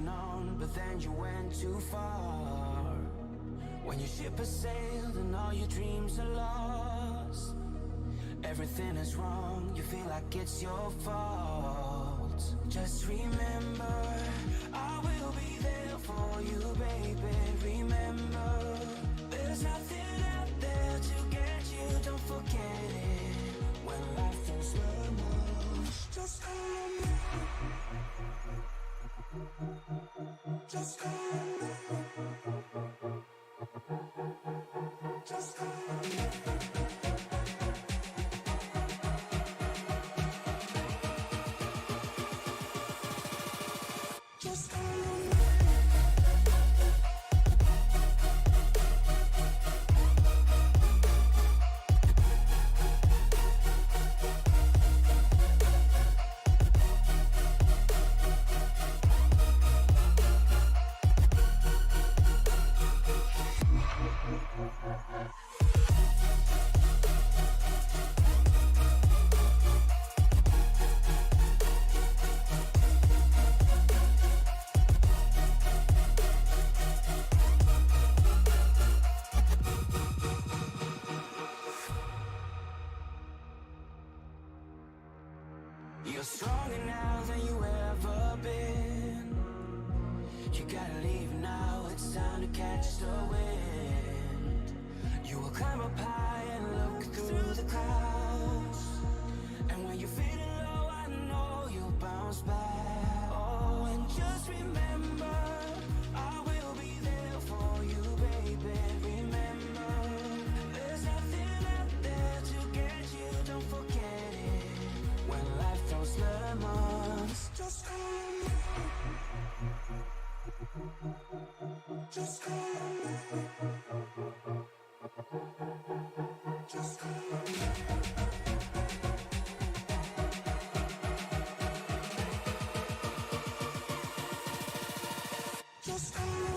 on, but then you went too far. When your ship has sailed and all your dreams are lost, everything is wrong, you feel like it's your fault. Just remember, I will be there for you, baby. Remember, there's nothing out there to get you, don't forget it. When life throws lemons, just call me. Just call me. Just call me. Just call me. You're stronger now than you ever been. You gotta leave now, it's time to catch the wind. You will climb up high and look through the clouds. And when you're feeling low, I know you'll bounce back. Oh, and just remember, I will be there for you, baby. Remember, there's nothing out there to get you, don't forget it. When life throws lemons, just call me. Just call me. Just call me. Just call me.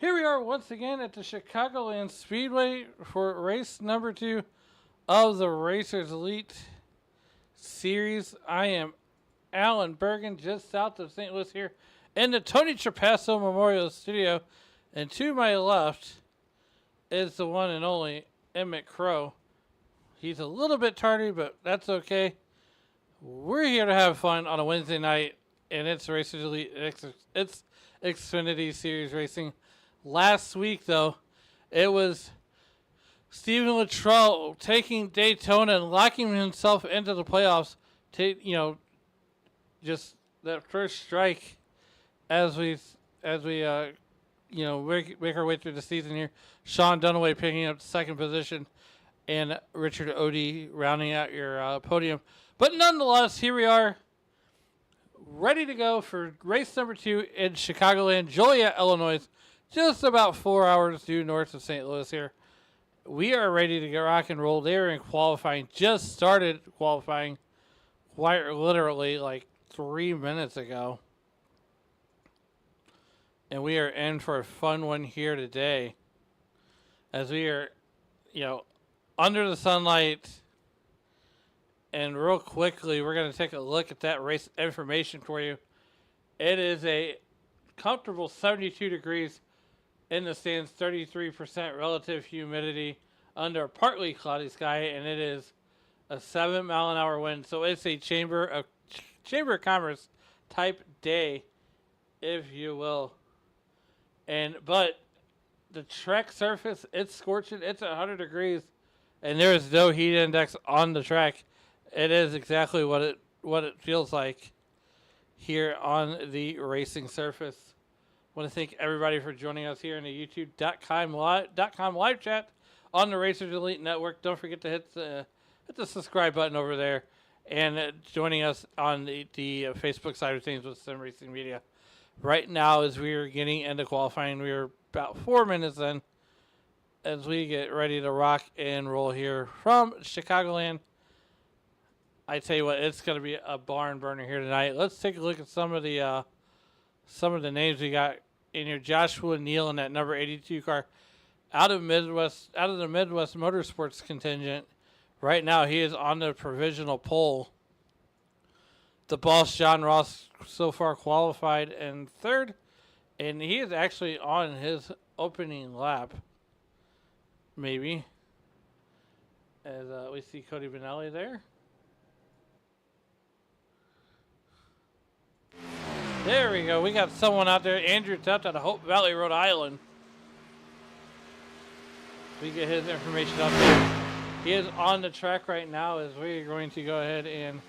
Here we are once again at the Chicagoland Speedway for race number 2 of the Racers Elite Series. I am Alan Bergen, just south of St. Louis here in the Tony Trapasso Memorial Studio. And to my left is the one and only Emmett Crow. He's a little bit tardy, but that's okay. We're here to have fun on a Wednesday night, and it's Racers Elite. It's Xfinity Series Racing. Last week, though, it was Stephen Luttrell taking Daytona and locking himself into the playoffs. Just that first strike as we make our way through the season here. Sean Dunaway picking up second position, and Richard Odie rounding out your podium. But nonetheless, here we are, ready to go for race number 2 in Chicagoland, Joliet, Illinois. Just about 4 hours due north of St. Louis here. We are ready to get rock and roll. They are in qualifying. Just started qualifying quite literally like 3 minutes ago. And we are in for a fun one here today. As we are, under the sunlight. And real quickly, we're going to take a look at that race information for you. It is a comfortable 72 degrees in the stands, 33% relative humidity under a partly cloudy sky, and it is a 7-mile-an-hour wind. So it's a Chamber of Commerce type day, if you will. But the track surface, it's scorching. It's 100 degrees, and there is no heat index on the track. It is exactly what it feels like here on the racing surface. I want to thank everybody for joining us here in the YouTube.com live chat on the Racers Elite Network. Don't forget to hit the subscribe button over there, and joining us on the Facebook side of things with Sim Racing Media. Right now, as we are getting into qualifying, we are about 4 minutes in as we get ready to rock and roll here from Chicagoland. I tell you what, it's going to be a barn burner here tonight. Let's take a look at some of the names we got in here. Joshua Neal in that number 82 car out of the Midwest Motorsports contingent. Right now, he is on the provisional pole. The boss, John Ross, so far qualified in third, and he is actually on his opening lap, maybe, as we see Cody Benelli there. There we go. We got someone out there, Andrew Tuft out of Hope Valley, Rhode Island. We get his information up there. He is on the track right now as we're going to go ahead and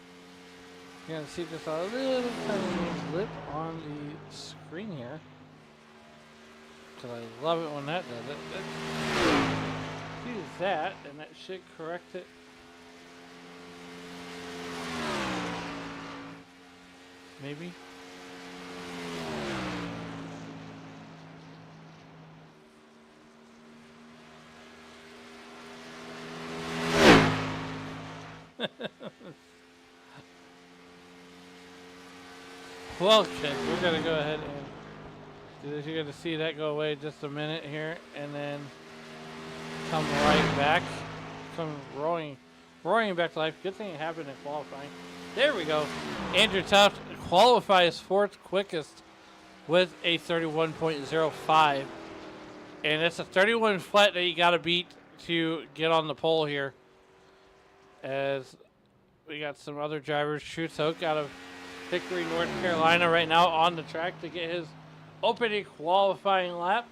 you're going to see just a little tiny blip on the screen here. Because I love it when that does it. Use that, and that should correct it. Maybe. Well, kids, we're going to go ahead and do this. You're going to see that go away just a minute here, and then come right back. Come roaring back to life. Good thing it happened in qualifying. There we go. Andrew Tuft qualifies fourth quickest with a 31.05. And it's a 31 flat that you got to beat to get on the pole here. As we got some other drivers. Truth Hoke out of Hickory, North Carolina right now on the track to get his opening qualifying lap.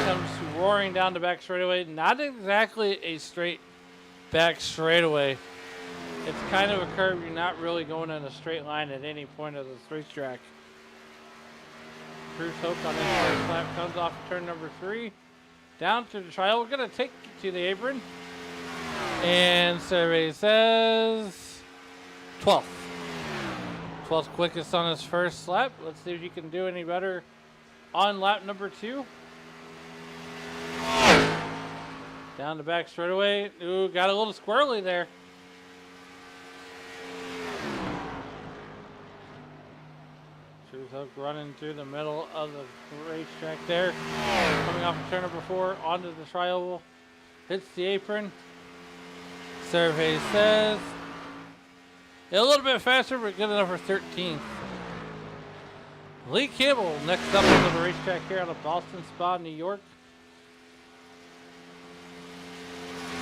Comes roaring down the back straightaway. Not exactly a straight back straightaway. It's kind of a curve. You're not really going in a straight line at any point of this racetrack. Truth Hoke on his first lap comes off turn number 3. Down to the trial. We're going to take you to the apron. And survey says 12th. 12th quickest on his first lap. Let's see if you can do any better on lap number 2. Down the back straightaway. Ooh, got a little squirrely there. Truth Hoke running through the middle of the racetrack there. Coming off of turn number 4 onto the tri-oval. Hits the apron. Survey says a little bit faster, but good enough for 13th. Lee Campbell next up on the racetrack here out of Boston Spa, New York.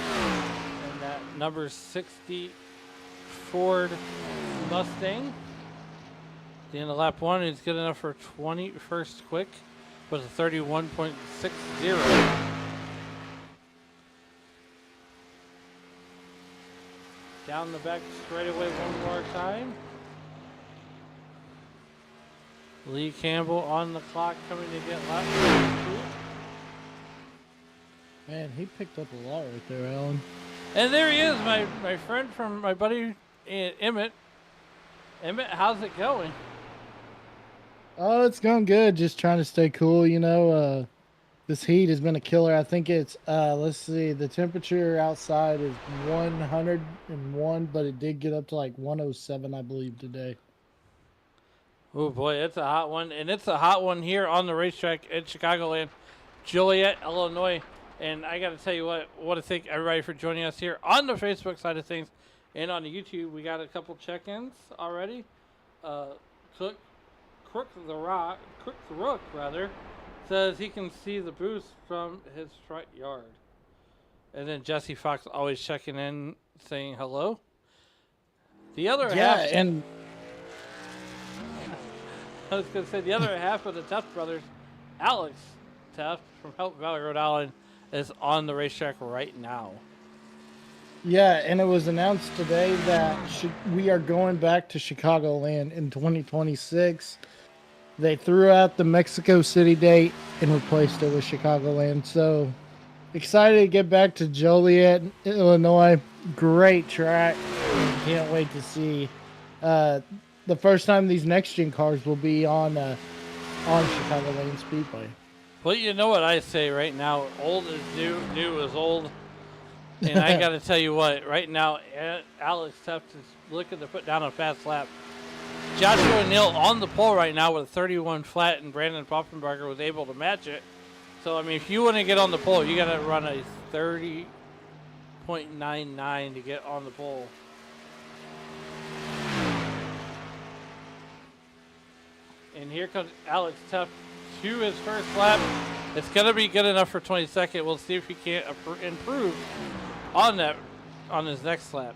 And that number 60 Ford Mustang. At the end of lap 1, he's good enough for 21st quick with a 31.60. Down the back straightaway one more time. Lee Campbell on the clock coming to get lap 2. Man, he picked up a lot right there, Alan. And there he is, my friend from my buddy Emmett. Emmett, how's it going? Oh, it's going good. Just trying to stay cool, you know. This heat has been a killer. I think it's, let's see, the temperature outside is 101, but it did get up to like 107, I believe, today. Oh, boy, it's a hot one. And it's a hot one here on the racetrack at Chicagoland, Joliet, Illinois. And I got to tell you what, I want to thank everybody for joining us here on the Facebook side of things and on the YouTube. We got a couple check-ins already. uh, Cook, Crook the Rook, rather, says he can see the boost from his front yard. And then Jesse Fox always checking in, saying hello. The other Yeah, half, and I was going to say, the other half of the Tuft brothers, Alex Tuft from Help Valley, Rhode Island, is on the racetrack right now. yeah, and it was announced today that we are going back to Chicagoland in 2026. They threw out the Mexico City date and replaced it with Chicagoland. So excited to get back to Joliet, Illinois. Great track. Can't wait to see the first time these next gen cars will be on Chicagoland Speedway. Well, you know what I say right now, old is new, new is old. And I got to tell you what, right now, Alex Tuft is looking to put down a fast lap. Joshua Neal on the pole right now with a 31 flat, and Brandon Poffenbarger was able to match it. So, I mean, if you want to get on the pole, you got to run a 30.99 to get on the pole. And here comes Alex Tuft to his first lap. It's going to be good enough for 22nd. We'll see if he can't improve on that on his next lap.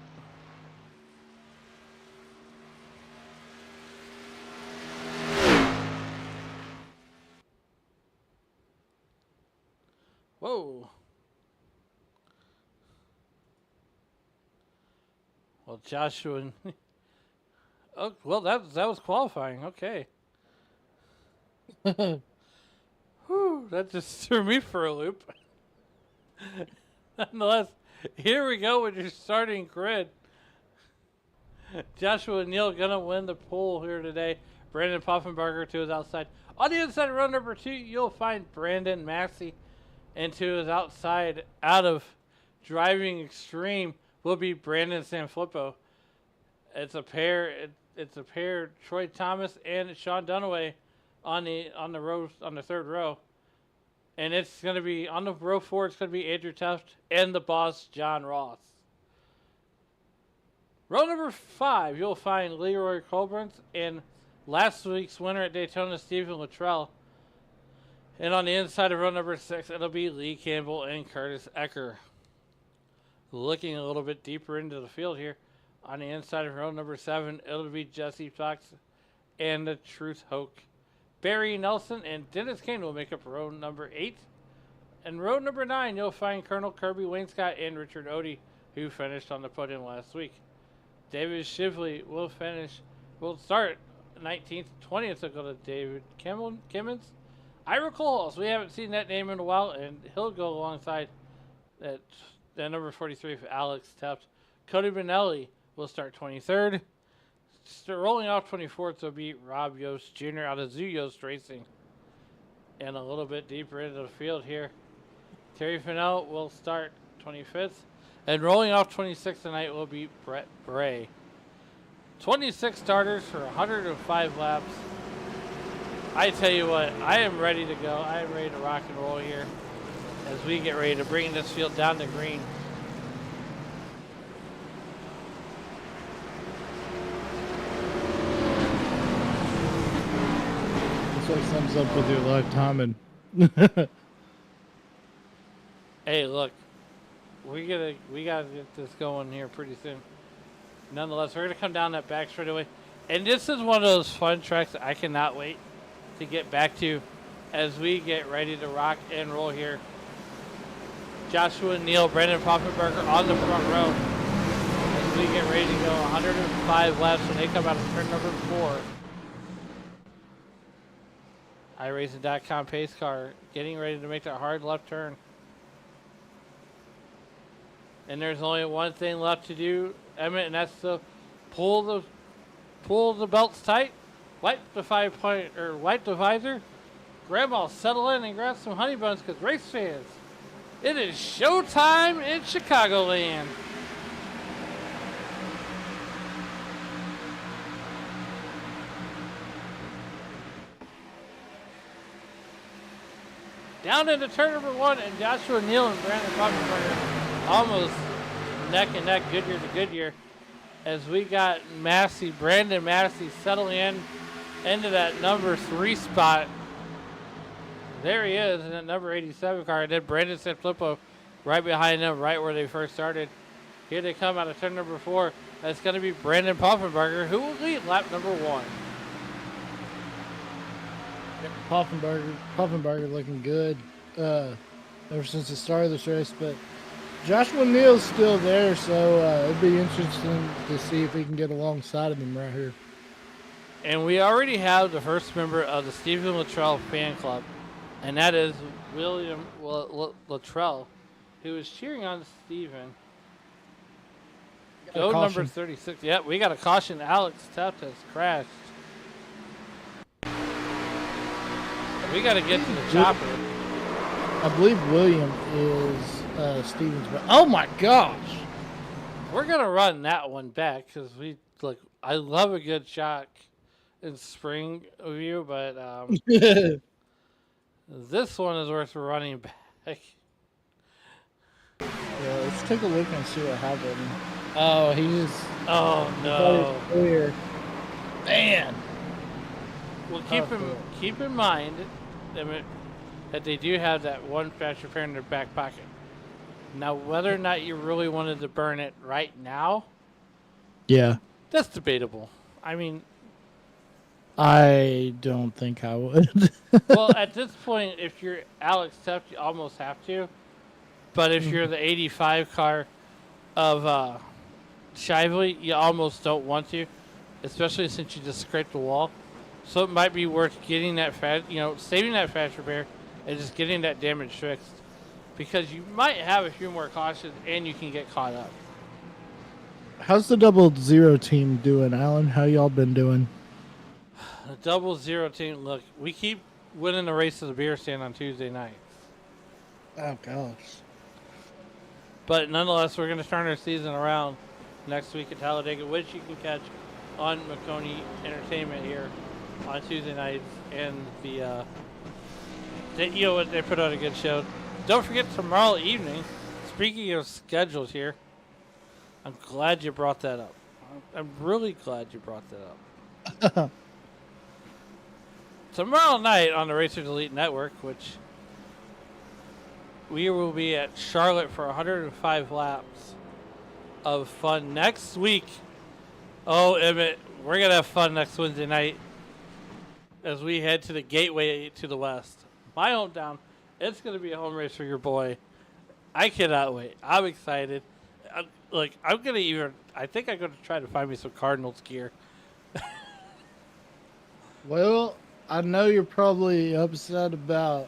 Whoa. Well, Joshua. Oh, well, that was qualifying. Okay. Whew, that just threw me for a loop. Nonetheless, here we go with your starting grid. Joshua Neal gonna win the pole here today. Brandon Poffenbarger to his outside. On the inside of row number 2, you'll find Brandon Massey. And to his outside, out of driving extreme, will be Brandon Sanfilippo. It's a pair. It's a pair. Troy Thomas and Sean Dunaway on the third row. And it's going to be on the row 4. It's going to be Andrew Tuft and the boss John Ross. Row number 5, you'll find Leroy Colburn and last week's winner at Daytona, Stephen Luttrell. And on the inside of row number 6, it'll be Lee Campbell and Curtis Ecker. Looking a little bit deeper into the field here, on the inside of row number 7, it'll be Jesse Fox and the Truth Hoke. Barry Nelson and Dennis Kane will make up row number 8. And row number 9, you'll find Colonel Kirby Wainscott and Richard Odie, who finished on the podium last week. David Shively will start 19th, 20th, will go to David Kimmons. Ira Coles, we haven't seen that name in a while, and he'll go alongside that number 43 for Alex Tuft. Cody Benelli will start 23rd. Rolling off 24th will be Rob Yost Jr. out of Zoo Yost Racing. And a little bit deeper into the field here, Terry Fennell will start 25th. And rolling off 26th tonight will be Brett Bray. 26 starters for 105 laps. I tell you what, I am ready to go. I am ready to rock and roll here as we get ready to bring this field down to green. That's what sums up with your live timing. Hey, look, we gotta get this going here pretty soon. Nonetheless, we're gonna come down that back straightaway, and this is one of those fun tracks that I cannot wait to get back to as we get ready to rock and roll here. Joshua Neal, Brandon Poffenbarger on the front row as we get ready to go 105 laps when they come out of turn number 4. iRacing.com pace car getting ready to make that hard left turn. And there's only one thing left to do, Emmett, and that's to pull the belts tight, wipe the visor, grandma settle in and grab some honey buns, because race fans, it is showtime in Chicagoland. Down into turn number 1, and Joshua Neal and Brandon Poffenbarger almost neck and neck, Goodyear to Goodyear. as we got Brandon Massey settling into that number 3 spot. There he is in that number 87 car. And then Brandon Sanfilippo right behind him, right where they first started. Here they come out of turn number 4. That's going to be Brandon Poffenberger, who will lead lap number 1. Poffenberger looking good ever since the start of this race. But Joshua Neal's still there, so it'd be interesting to see if we can get alongside of him right here. And we already have the first member of the Stephen Luttrell fan club, and that is William Luttrell, who is cheering on Stephen. Go number 36. Yep, we got a caution. Alex Teft has crashed. We got to get to the chopper. I believe William is Stevens. But oh my gosh, we're gonna run that one back because I love a good shock in spring review, but this one is worth running back. Yeah, let's take a look and see what happened. Oh, Oh no! Clear. Man. Well, keep in mind that they do have that one fast repair in their back pocket. Now, whether or not you really wanted to burn it right now, yeah, that's debatable. I mean, I don't think I would. well, at this point, if you're Alex Teft, you almost have to. But if you're the 85 car of Shively, you almost don't want to, especially since you just scraped the wall. So it might be worth getting that saving that fast repair and just getting that damage fixed, because you might have a few more cautions and you can get caught up. How's the 00 team doing, Alan? How y'all been doing? The 00 team, look, we keep winning the race of the beer stand on Tuesday nights. Oh gosh. But nonetheless, we're going to turn our season around next week at Talladega, which you can catch on Marconi Entertainment here on Tuesday nights, and they put out a good show. Don't forget tomorrow evening. Speaking of schedules here, I'm glad you brought that up. I'm really glad you brought that up. Tomorrow night on the Racers Elite Network, which we will be at Charlotte for 105 laps of fun next week. Oh, Emmett, we're going to have fun next Wednesday night as we head to the Gateway to the West. My hometown. It's going to be a home race for your boy. I cannot wait. I'm excited. I think I'm going to try to find me some Cardinals gear. Well, I know you're probably upset about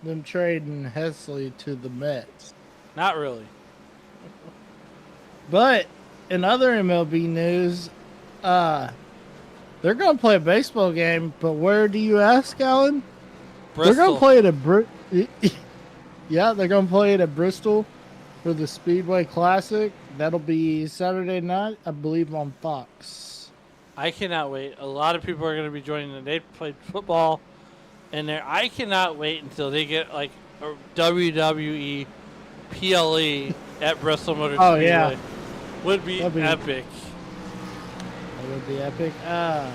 them trading Hesley to the Mets. Not really. But in other MLB news, they're going to play a baseball game, but where do you ask, Alan? Bristol. They're going to play it at yeah, they're going to play it at Bristol for the Speedway Classic. That'll be Saturday night, I believe, on Fox. I cannot wait. A lot of people are going to be joining them. They played football in there. I cannot wait until they get like a WWE PLE at Bristol Motor Speedway. Oh, yeah. Would be epic. That would be epic. I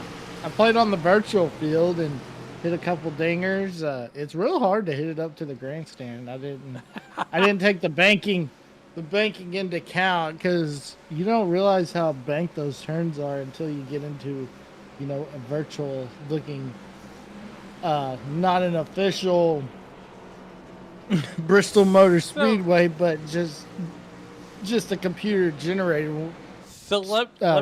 played on the virtual field and hit a couple dingers. It's real hard to hit it up to the grandstand. I didn't take the banking into account, because you don't realize how banked those turns are until you get into, a virtual looking, not an official Bristol Motor Speedway, but just a computer generated. So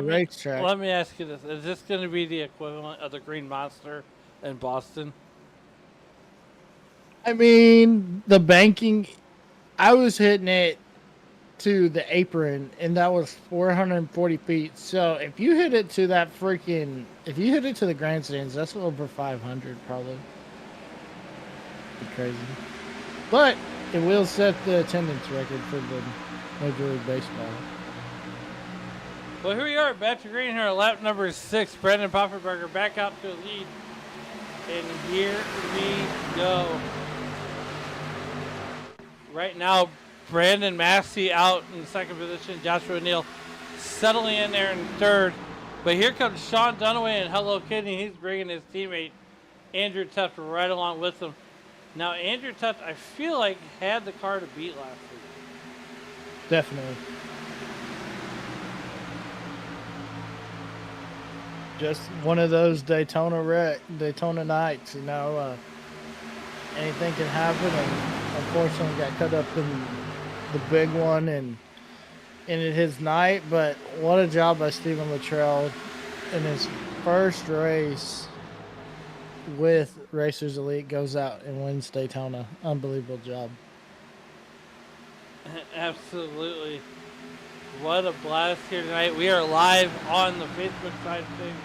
racetrack. Let me ask you this: is this going to be the equivalent of the Green Monster in Boston? I mean, the banking, I was hitting it to the apron, and that was 440 feet. So if you hit it to the grandstands, that's over 500 probably. Be crazy. But it will set the attendance record for the Major League Baseball. Well, here we are at Patrick Green here, lap number 6. Brandon Poffenberger back out to the lead. And here we go. Right now, Brandon Massey out in second position. Joshua Neal settling in there in third. But here comes Sean Dunaway and Hello Kitty. He's bringing his teammate Andrew Tuft right along with him. Now, Andrew Tuft, I feel like, had the car to beat last week. Definitely. Just one of those Daytona nights, you know. Anything can happen, and unfortunately got cut up in the big one and ended his night. But what a job by Stephen Luttrell in his first race with Racers Elite, goes out and wins Daytona. Unbelievable job. Absolutely. What a blast here tonight. We are live on the Facebook side of things.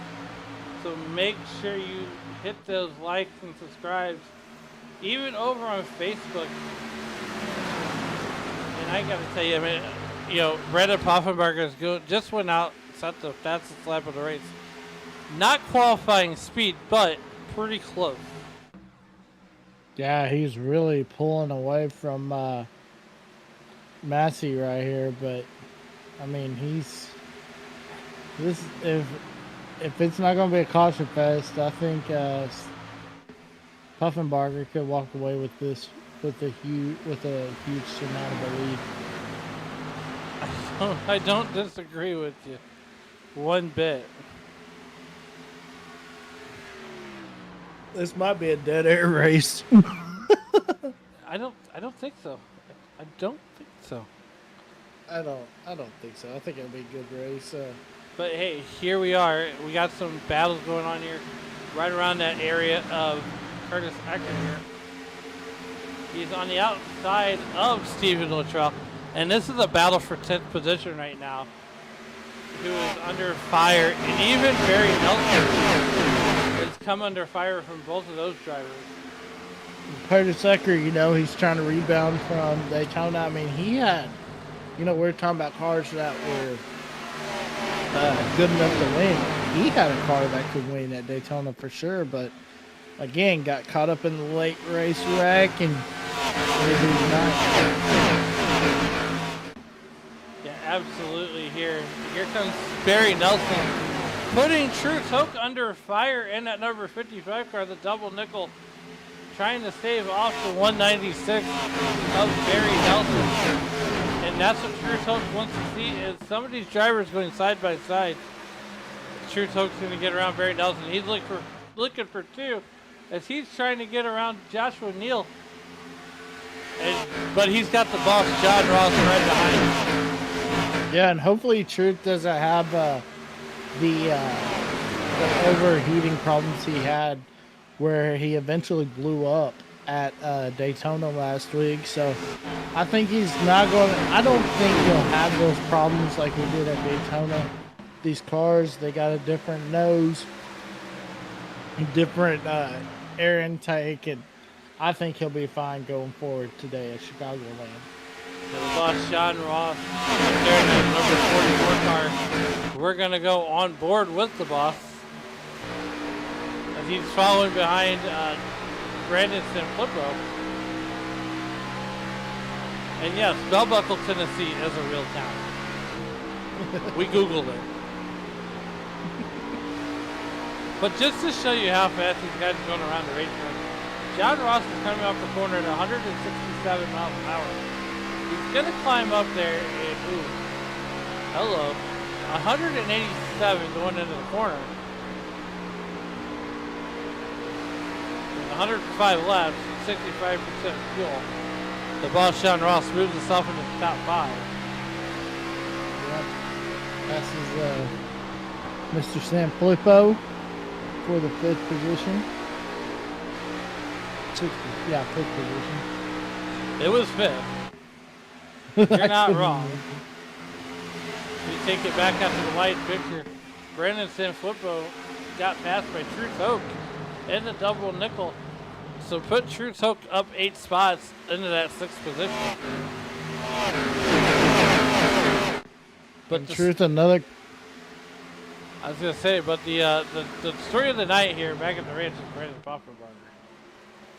So make sure you hit those likes and subscribes. Even over on Facebook. And I gotta tell you, I mean, you know, Brandon Poffenbarger just went out, set the fastest lap of the race. Not qualifying speed, but pretty close. Yeah, he's really pulling away from Massey right here, but I mean, if it's not going to be a caution fest, I think Puffenbarger could walk away with this with a huge surmountable lead. I don't disagree with you one bit. This might be a dead air race. I don't think so. I don't think so. I don't think so. I think it'll be a good race. But hey, here we are. We got some battles going on here, right around that area of Curtis Eckert here. He's on the outside of Stephen Luttrell, and this is a battle for 10th position right now, who is under fire, and even Barry Nelson has come under fire from both of those drivers. Curtis Eckert, you know, he's trying to rebound from Daytona. I mean, he had, you know, we're talking about cars that were good enough to win. He had a car that could win at Daytona for sure, but again, got caught up in the late race wreck and maybe not. Yeah, absolutely. Here comes Barry Nelson, putting Truth Hoke under fire in that number 55 car, the double nickel, trying to stave off the 196 of Barry Nelson. And that's what Truth Hoke wants to see, is some of these drivers going side by side. Truth Hoke's going to get around Barry Nelson. He's looking for two, as he's trying to get around Joshua Neal. But he's got the boss, John Ross, right behind him. Yeah, and hopefully Truth doesn't have the overheating problems he had where he eventually blew up at Daytona last week. So I think he's not going to, I don't think he'll have those problems like he did at Daytona. These cars, they got a different nose, different air intake, and I think he'll be fine going forward today at Chicagoland. The boss, John Ross, there in that number 44 car. We're going to go on board with the boss, as he's following behind Brandon Sanfilippo. And yes, Bell Buckle, Tennessee is a real town. We Googled it. But just to show you how fast these guys are going around the racetrack, John Ross is coming off the corner at 167 miles an hour. He's going to climb up there and, ooh, hello, 187 going into the corner. 105 laps, 65% fuel. The boss, Sean Ross, moves himself into the top 5. Yep. Passes Mr. Sanfilippo for the 5th position. 5th position. It was 5th. You're not wrong. We take it back out to the wide picture. Brandon Sanfilippo got passed by Truth Hoke in the double nickel. So put Truth Hoke up 8 spots into that 6th position. But Truth, another. I was gonna say, but the story of the night here back at the ranch is Brandon Poffenbarger.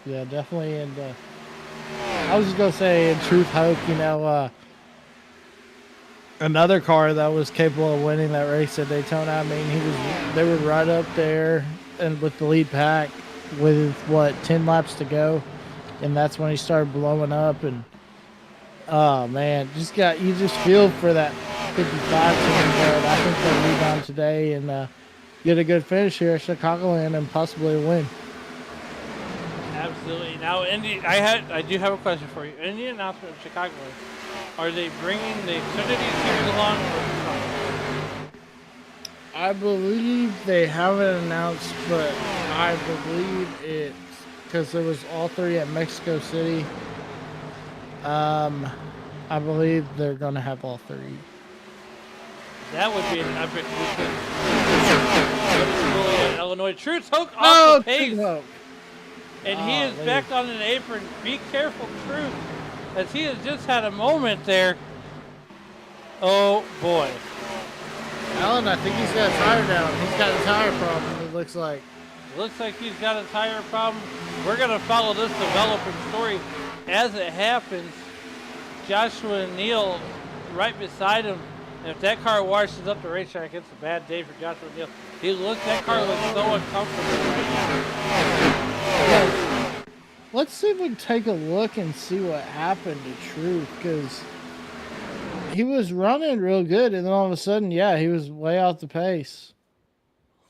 Yeah, definitely, and I was just gonna say, in Truth Hoke, you know, another car that was capable of winning that race at Daytona. I mean, they were right up there and with the lead pack with what 10 laps to go, and that's when he started blowing up. And oh man, you just feel for that 55 team, but I think they'll rebound today and get a good finish here at Chicagoland and possibly a win. Absolutely. Now, Indy, I do have a question for you. In the announcement of Chicagoland, are they bringing the Xfinity series along? I believe they haven't announced, but I believe it's because it was all three at Mexico City. I believe they're gonna have all three. That would be an epic weekend. Illinois. Truth Hook off the pace. And he is back on an apron. Be careful, Truth, as he has just had a moment there. Oh, boy. Alan, I think he's got a tire down. He's got a tire problem, it looks like. Looks like he's got a tire problem. We're going to follow this developing story as it happens. Joshua and Neal right beside him. And if that car washes up the racetrack, it's a bad day for Joshua and Neal. That car looks so uncomfortable right now. Yeah. Let's see if we can take a look and see what happened to Truth, because he was running real good, and then all of a sudden, yeah, he was way off the pace.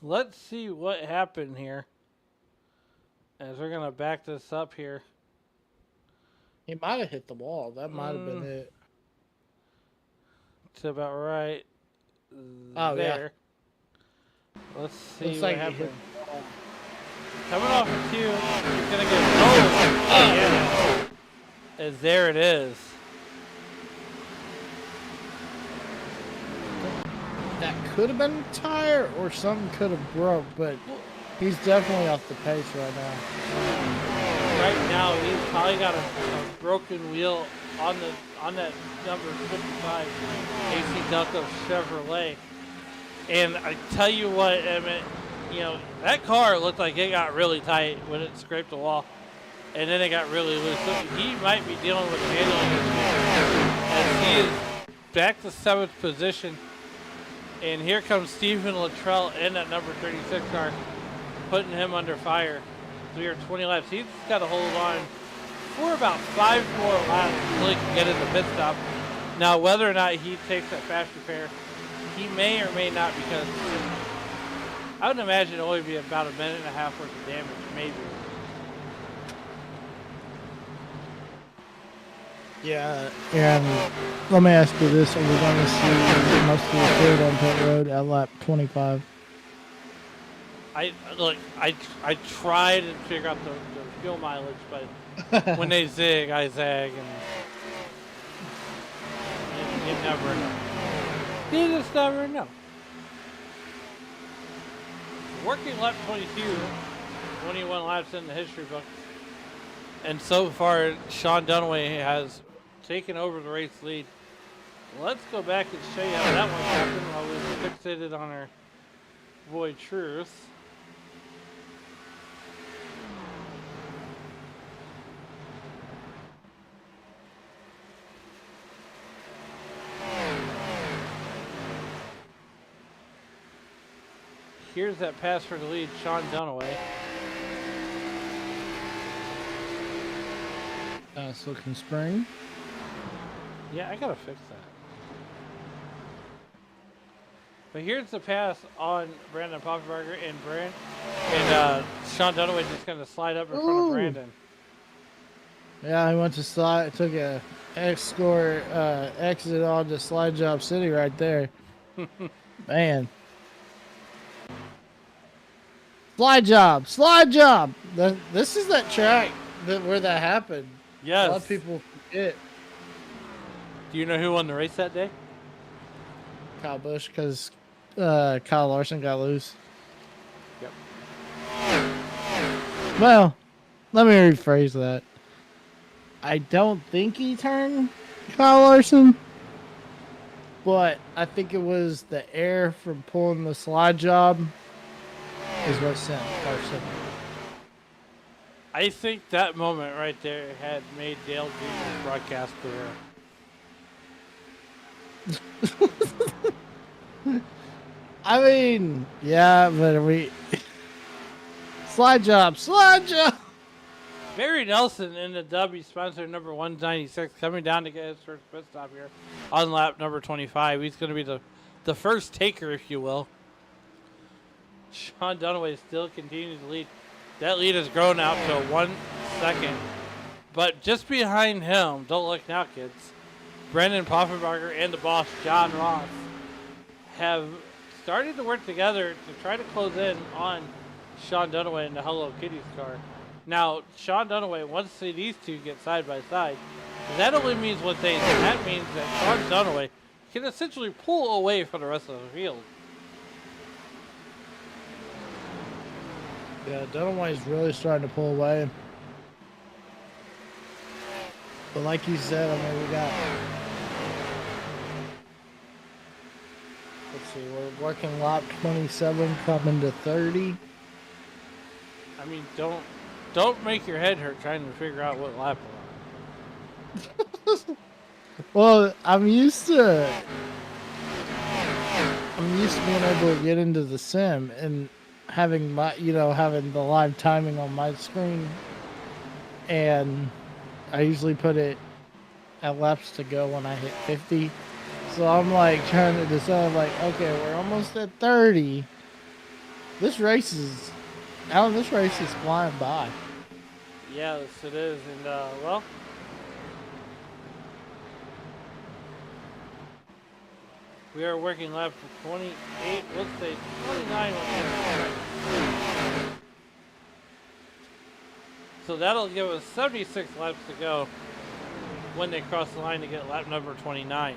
Let's see what happened here. As we're going to back this up here. He might have hit the wall. That might have been it. It's about right there. Yeah. Let's see what happened. Coming off of 2, he's going to get yeah. As there it is. That could have been a tire or something could have broke, but he's definitely off the pace right now. Right now, he's probably got a broken wheel on that number 55 AC Delco Chevrolet. And I tell you what, Emmett, that car looked like it got really tight when it scraped the wall, and then it got really loose. So he might be dealing with handling issues as he is back to 7th position. And here comes Stephen Luttrell in that number 36 car, putting him under fire. So you're 20 laps. He's got to hold on for about 5 more laps until he can get in the pit stop. Now, whether or not he takes that fast repair, he may or may not, because I would imagine it'll only be about a minute and a half worth of damage, maybe. Yeah, and let me ask you this: are we going to see most of the field on pit road at lap 25? I tried to figure out the fuel mileage, but when they zig, I zag, and you never know. You just never know. Working lap 22, 21 laps in the history book, and so far Sean Dunaway has taken over the race lead. Let's go back and show you how that one happened while we were fixated on our boy Truth. Here's that pass for the lead, Sean Dunaway. Nice looking spring. Yeah, I gotta fix that. But here's the pass on Brandon Poffenbarger and Sean Dunaway just gonna slide up in front of Brandon. Yeah, he went to slide, took a X-score exit on to Slide Job City right there. Man. Slide job. This is that track where that happened. Yes. A lot of people forget. Do you know who won the race that day? Kyle Busch, because Kyle Larson got loose. Yep. Well, let me rephrase that. I don't think he turned Kyle Larson, but I think it was the air from pulling the slide job is what sent Larson. I think that moment right there had made Dale Jr.'s broadcast career. I mean, yeah, but slide job. Barry Nelson in the W sponsor number 196 coming down to get his first pit stop here on lap number 25. He's going to be the first taker, if you will. Sean Dunaway still continues to lead. That lead has grown out to 1 second. But just behind him, don't look now, kids, Brendan Poffenbarger and the boss, John Ross, have started to work together to try to close in on Sean Dunaway in the Hello Kitty's car. Now, Sean Dunaway, once these two get side by side, that only means one thing. That means that Sean Dunaway can essentially pull away from the rest of the field. Yeah, Dunaway's really starting to pull away. But like you said, I mean, we got... Let's see, we're working lap 27, coming to 30. I mean, don't make your head hurt trying to figure out what lap we're on. Well, I'm used to being able to get into the sim and having having the live timing on my screen, and I usually put it at laps to go when I hit 50. So I'm like trying to decide, like, okay, we're almost at 30. This race is flying by. Yes, it is, and well, we are working lap 28. Let's say 29. So that'll give us 76 laps to go when they cross the line to get lap number 29.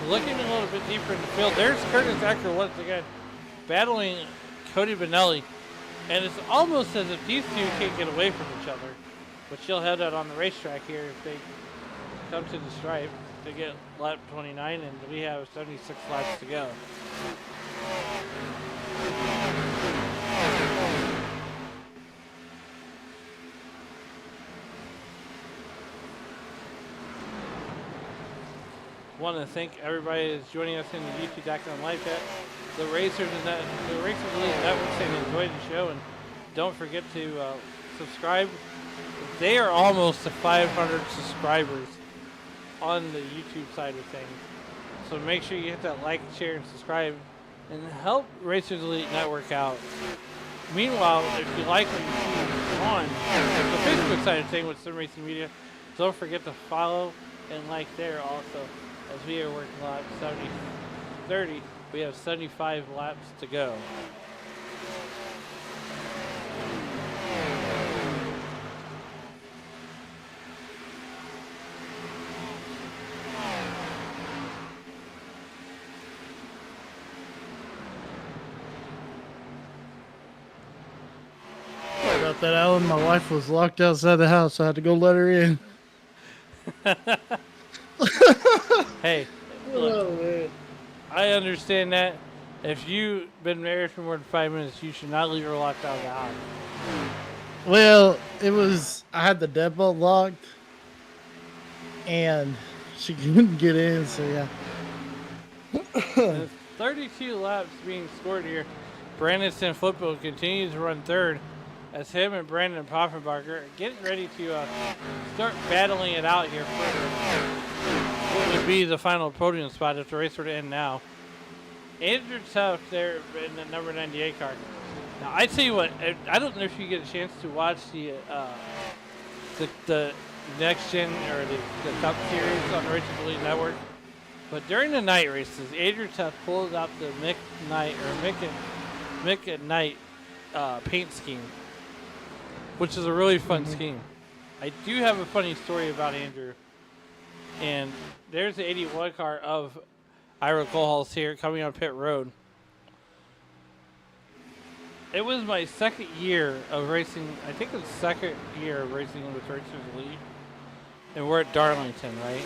Looking a little bit deeper in the field, there's Curtis Ecker once again battling Cody Benelli, and it's almost as if these two can't get away from each other, but you'll have that on the racetrack here if they come to the stripe to get lap 29, and we have 76 laps to go. Want to thank everybody that's joining us in the YouTube.com live chat. The Racers and the Racers Elite Network saying enjoy the show, and don't forget to subscribe. They are almost to 500 subscribers on the YouTube side of things, so make sure you hit that like, share, and subscribe, and help Racers Elite Network out. Meanwhile, if you like what you see on the Facebook side of things with Sim Racing Media, don't forget to follow and like there also. As we are working lap 30, we have 75 laps to go. Sorry about that, Alan. My wife was locked outside the house, so I had to go let her in. Hey, look, I understand that. If you've been married for more than 5 minutes, you should not leave her locked out of the house. Well, I had the deadbolt locked, and she couldn't get in, so yeah. There's 32 laps being scored here. Brandon Sanfilippo continues to run third as him and Brandon Poffenbarger are getting ready to start battling it out here for what would be the final podium spot if the race were to end now. Andrew Tuff there in the number 98 car. Now, I tell you what, I don't know if you get a chance to watch the next gen or the Cup Series on the Racing Elite Network, but during the night races, Andrew Tuff pulled out the Mick at Night paint scheme, which is a really fun scheme. I do have a funny story about Andrew, and there's the 81 car of Ira Colehouse here coming on pit road. It was my second year of racing. I think it was second year of racing with Racers Elite, and we're at Darlington, right?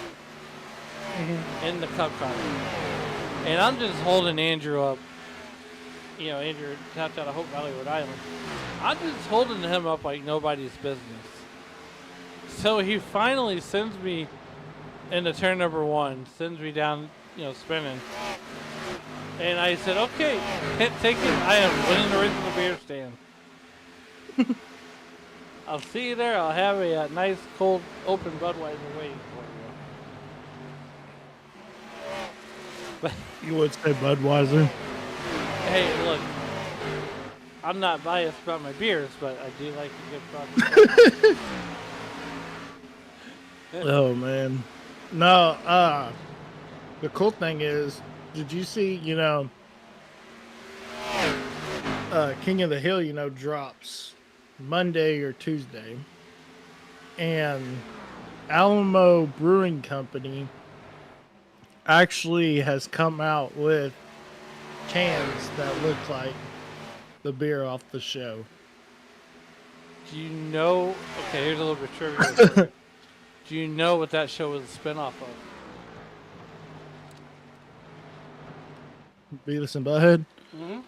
In the Cup car, and I'm just holding Andrew up. You know, Andrew tapped out of Hope Valley, Rhode Island. I'm just holding him up like nobody's business. So he finally sends me into turn number 1, sends me down, spinning. And I said, okay, take it. I am winning the race in the beer stand. I'll see you there. I'll have a nice, cold, open Budweiser waiting for you. You would say Budweiser. Hey, look, I'm not biased about my beers, but I do like a good product. Oh man, no. The cool thing is, did you see? King of the Hill, drops Monday or Tuesday, and Alamo Brewing Company actually has come out with cans that look like the beer off the show. Do you know? Okay, here's a little bit of trivia. Do you know what that show was a spinoff of? Beavis and Butthead. Mm-hmm.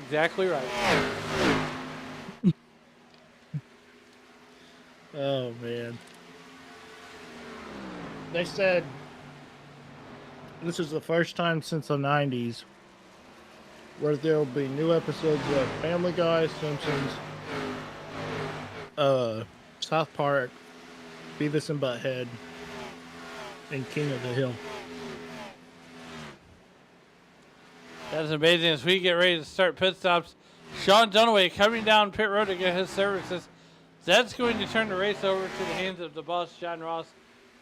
Exactly right. Oh man. They said this is the first time since the 90s where there will be new episodes of Family Guy, Simpsons, South Park, Beavis and Butthead, and King of the Hill. That's amazing. As we get ready to start pit stops, Sean Dunaway coming down pit road to get his services. That's going to turn the race over to the hands of the boss, John Ross,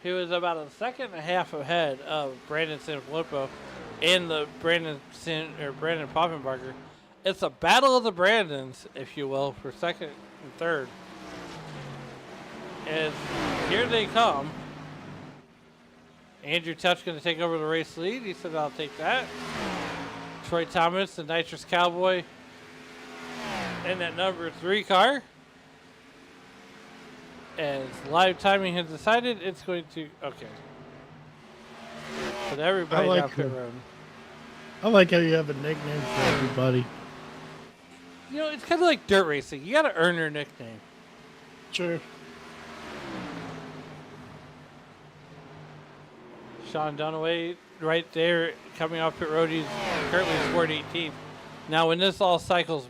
who is about a second and a half ahead of Brandon Sanfilippo and the Brandon Poffenbarger. It's a battle of the Brandons, if you will, for second and third. And here they come. Andrew Touch going to take over the race lead. He said, I'll take that. Troy Thomas, the Nitrous Cowboy, in that number 3 car. As live timing has decided, it's going to... Okay. But everybody down pit road. I like how you have a nickname for everybody. It's kind of like dirt racing. You got to earn your nickname. Sure. Sean Dunaway right there coming off pit road. He's currently scored 18th. Now, when this all cycles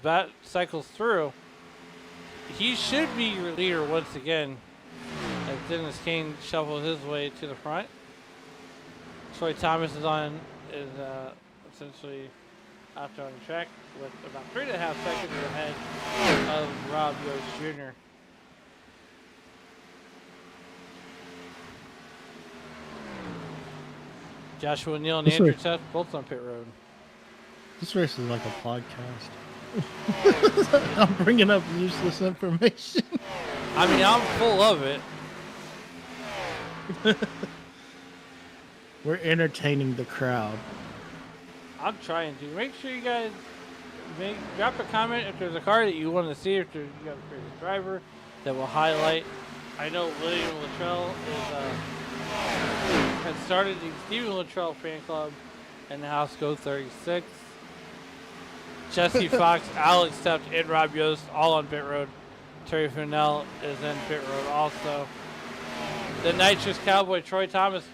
through, he should be your leader once again as Dennis Kane shuffles his way to the front. Troy Thomas is essentially out there on the track with about 3.5 seconds ahead of Rob Yost Jr. Joshua Neal and Andrew Tuff both on pit road. This race is like a podcast. I'm bringing up useless information. I mean, I'm full of it. We're entertaining the crowd. I'm trying to. Make sure you guys drop a comment if there's a car that you want to see, if you got a favorite driver that will highlight. I know William Luttrell has started the Stephen Luttrell fan club in the House Go 36. Jesse Fox, Alex Stept, and Rob Yost all on pit road. Terry Fennell is in pit road also. The Nitrous Cowboy, Troy Thomas.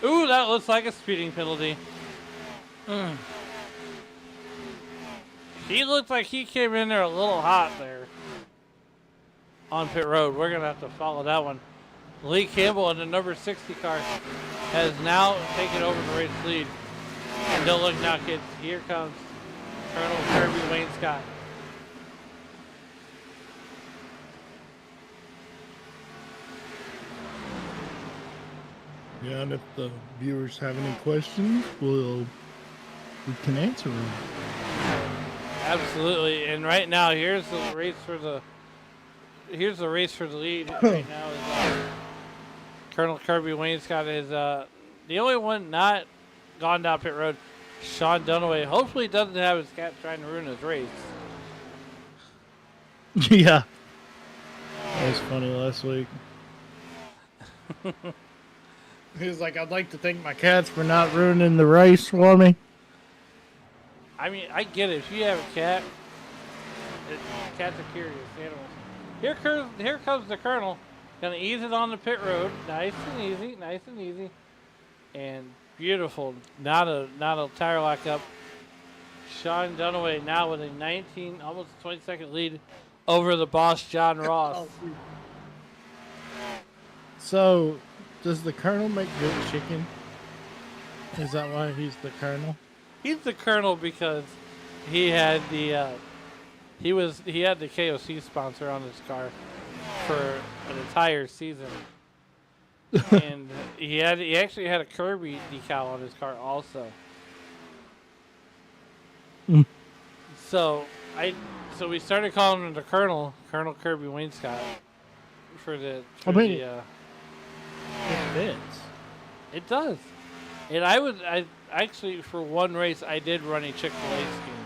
Ooh, that looks like a speeding penalty. He looked like he came in there a little hot there on pit road. We're going to have to follow that one. Lee Campbell in the number 60 car has now taken over the race lead. And don't look now, kids. Here comes Colonel Kirby Wayne Scott. Yeah, and if the viewers have any questions, we can answer them. Absolutely. And right now, here's the race for the lead. Right now is Colonel Kirby Wayne Scott is the only one not gone down pit road. Sean Dunaway hopefully doesn't have his cat trying to ruin his race. Yeah. That was funny last week. He was like, I'd like to thank my cats for not ruining the race for me. I mean, I get it. If you have a cat, cats are curious animals. Here comes the Colonel. Gonna ease it on the pit road. Nice and easy. Nice and easy. And beautiful. Not a tire lock up. Sean Dunaway now with a 19, almost 20-second lead over the boss, John Ross. So, does the Colonel make good chicken? Is that why he's the Colonel? He's the Colonel because he had the he had the KOC sponsor on his car for an entire season. And he actually had a Kirby decal on his car also. So we started calling him the Colonel Kirby Wainscott for the it fits. It does. And I actually for one race I did run a Chick-fil-A scheme.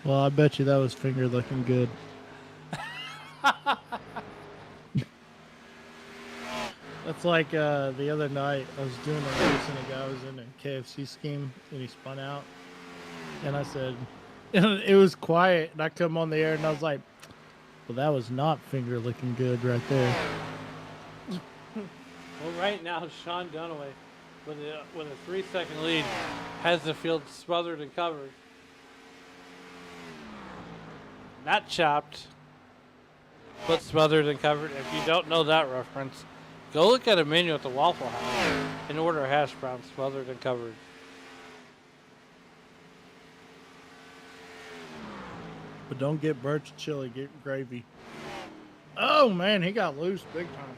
Well, I bet you that was finger looking good. That's like the other night I was doing a race and a guy was in a KFC scheme and he spun out. And I said, it was quiet and I come on the air and I was like, well, that was not finger looking good right there. Well, right now Sean Dunaway with a 3-second lead has the field smothered and covered. Not chopped, but smothered and covered. If you don't know that reference, go look at a menu at the Waffle House and order a hash brown smothered and covered. But don't get birch chili, get gravy. Oh man, he got loose big time.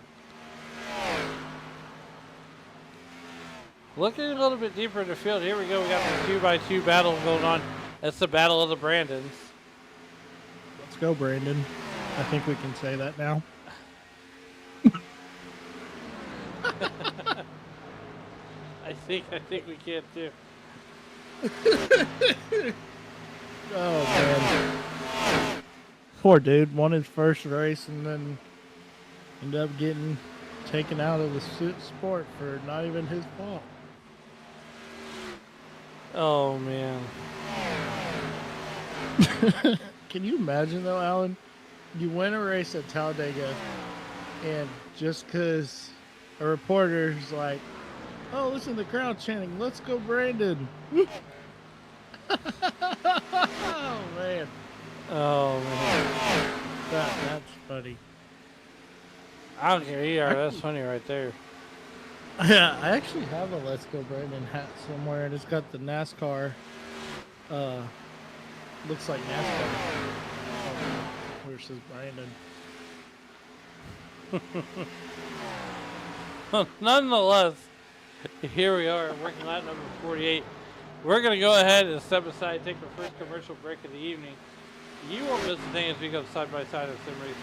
Looking a little bit deeper in the field, here we go. We got the 2x2 battle going on. That's the battle of the Brandons. Let's go, Brandon. I think we can say that now. I think we can too. Oh man, poor dude won his first race and then ended up getting taken out of the sport for not even his fault. Oh man. Can you imagine though, Alan? You win a race at Talladega, and just because a reporter's like, "Oh, listen to the crowd chanting, 'Let's go, Brandon!'" Oh man. Oh man. That's funny. I don't care either. That's funny right there. Yeah, I actually have a Let's Go Brandon hat somewhere, and it's got the NASCAR. Looks like NASCAR. Versus Brandon. Nonetheless, here we are, working lap number 48. We're going to go ahead and step aside, take the first commercial break of the evening. You won't miss a thing as we go side by side of Sim Racing.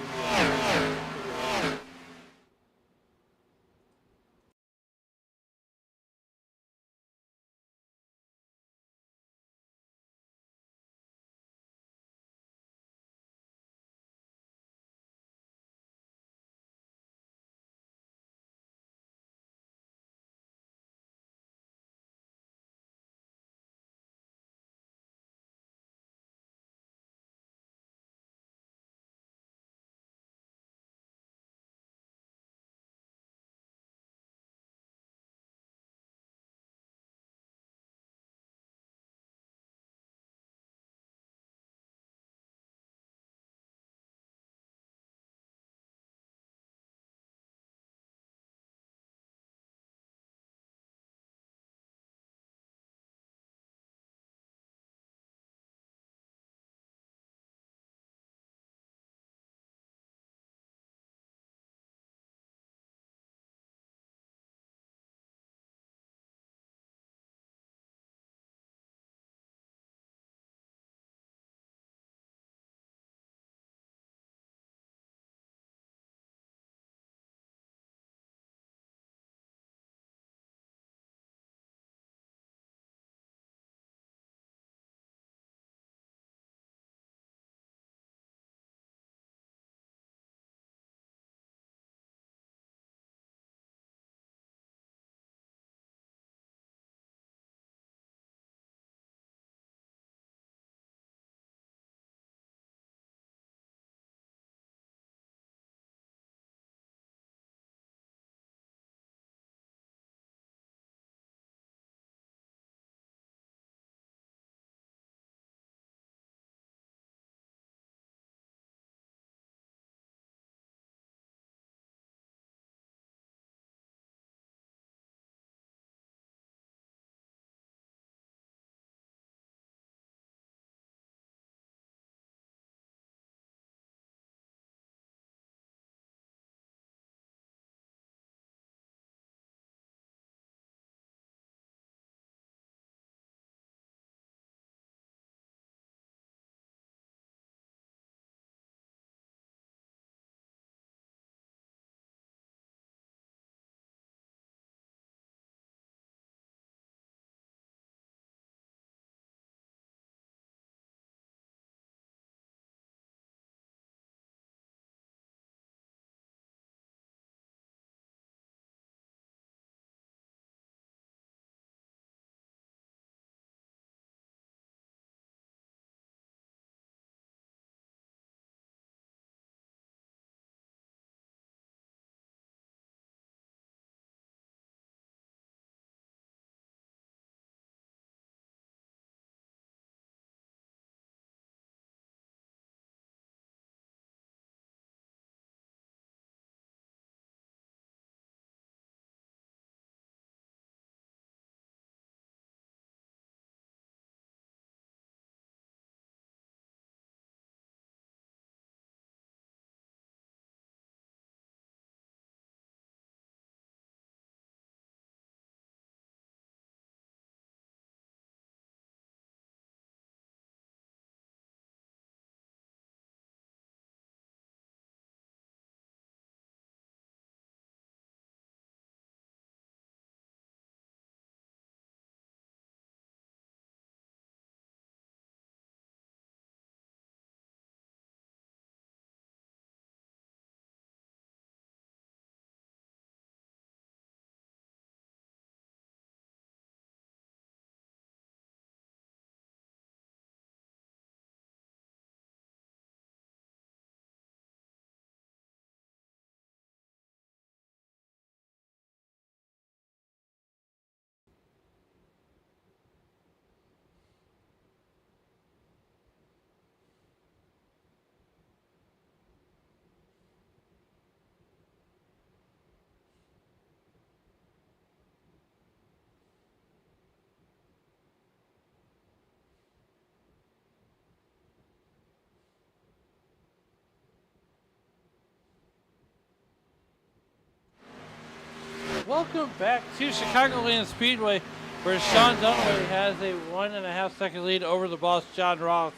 welcome back to Chicagoland Speedway, where Sean Dunaway has a 1.5 second lead over the boss, John Ross.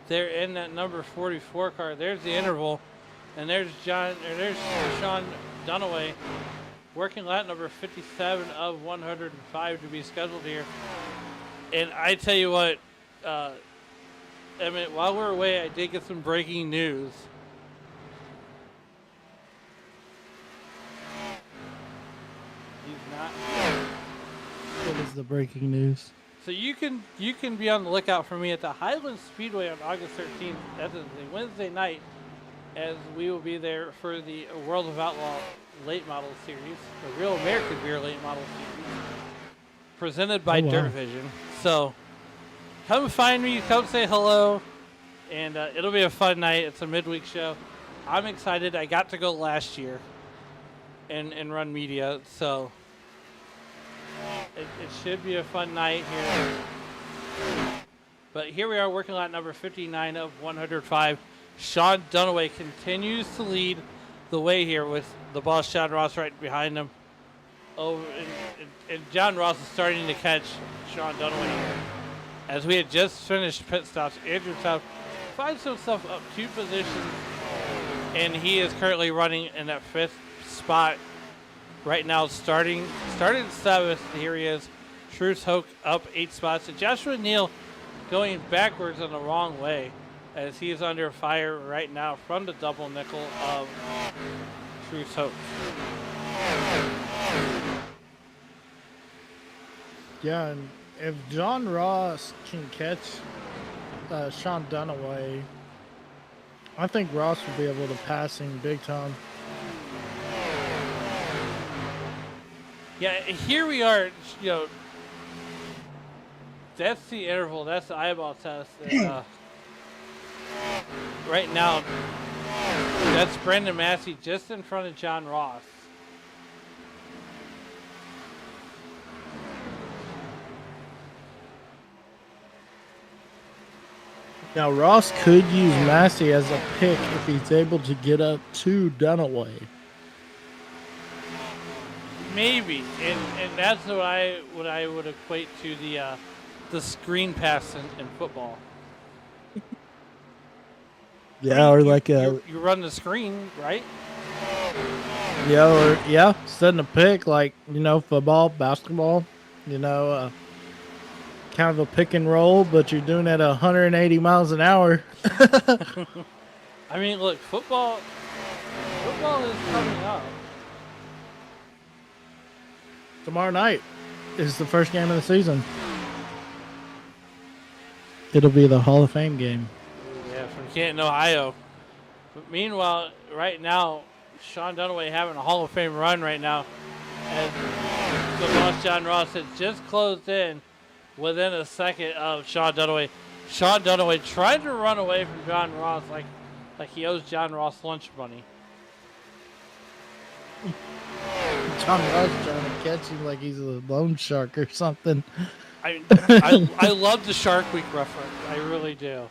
They're in that number 44 car. There's the interval, and there's Sean Dunaway working lap number 57 of 105 to be scheduled here. And I tell you what, Emmett, while we're away, I did get some breaking news. He's not. What is the breaking news? So you can be on the lookout for me at the Highland Speedway on August 13th. That is a Wednesday night, as we will be there for the World of Outlaw Late Model Series, the Real American Beer Late Model Series, presented by Dirt Vision. So come find me, come say hello, and it'll be a fun night. It's a midweek show. I'm excited. I got to go last year and run media, so it should be a fun night here. But here we are working lap number 59 of 105. Sean Dunaway continues to lead the way here with the boss, John Ross, right behind him. And John Ross is starting to catch Sean Dunaway here. As we had just finished pit stops, Andrew Tuff finds himself up 2 positions, and he is currently running in that 5th spot right now, starting 7th. Here he is. Truce Hoke up 8 spots. And Joshua Neal going backwards in the wrong way, as he is under fire right now from the double nickel of Truce Hoke. Yeah, and if John Ross can catch Sean Dunaway, I think Ross will be able to pass him big time. Yeah, here we are, you know, that's the interval, that's the eyeball test. And, right now, that's Brendan Massey just in front of John Ross. Now, Ross could use Massey as a pick if he's able to get up to Dunaway. Maybe, and that's what I would equate to the screen pass in football. Yeah, or like a you run the screen, right? yeah, setting a pick like, you know, football, basketball, you know, kind of a pick and roll, but you're doing it at 180 miles an hour. I mean, look, football is coming up. Tomorrow night is the first game of the season. It'll be the Hall of Fame game. Yeah, from Canton, Ohio. But meanwhile, right now, Sean Dunaway having a Hall of Fame run right now, as the boss John Ross has just closed in within a second of Sean Dunaway. Sean Dunaway tried to run away from John Ross like he owes John Ross lunch money. John Ross trying to catch him like he's a loan shark or something. I love the Shark Week reference. I really do.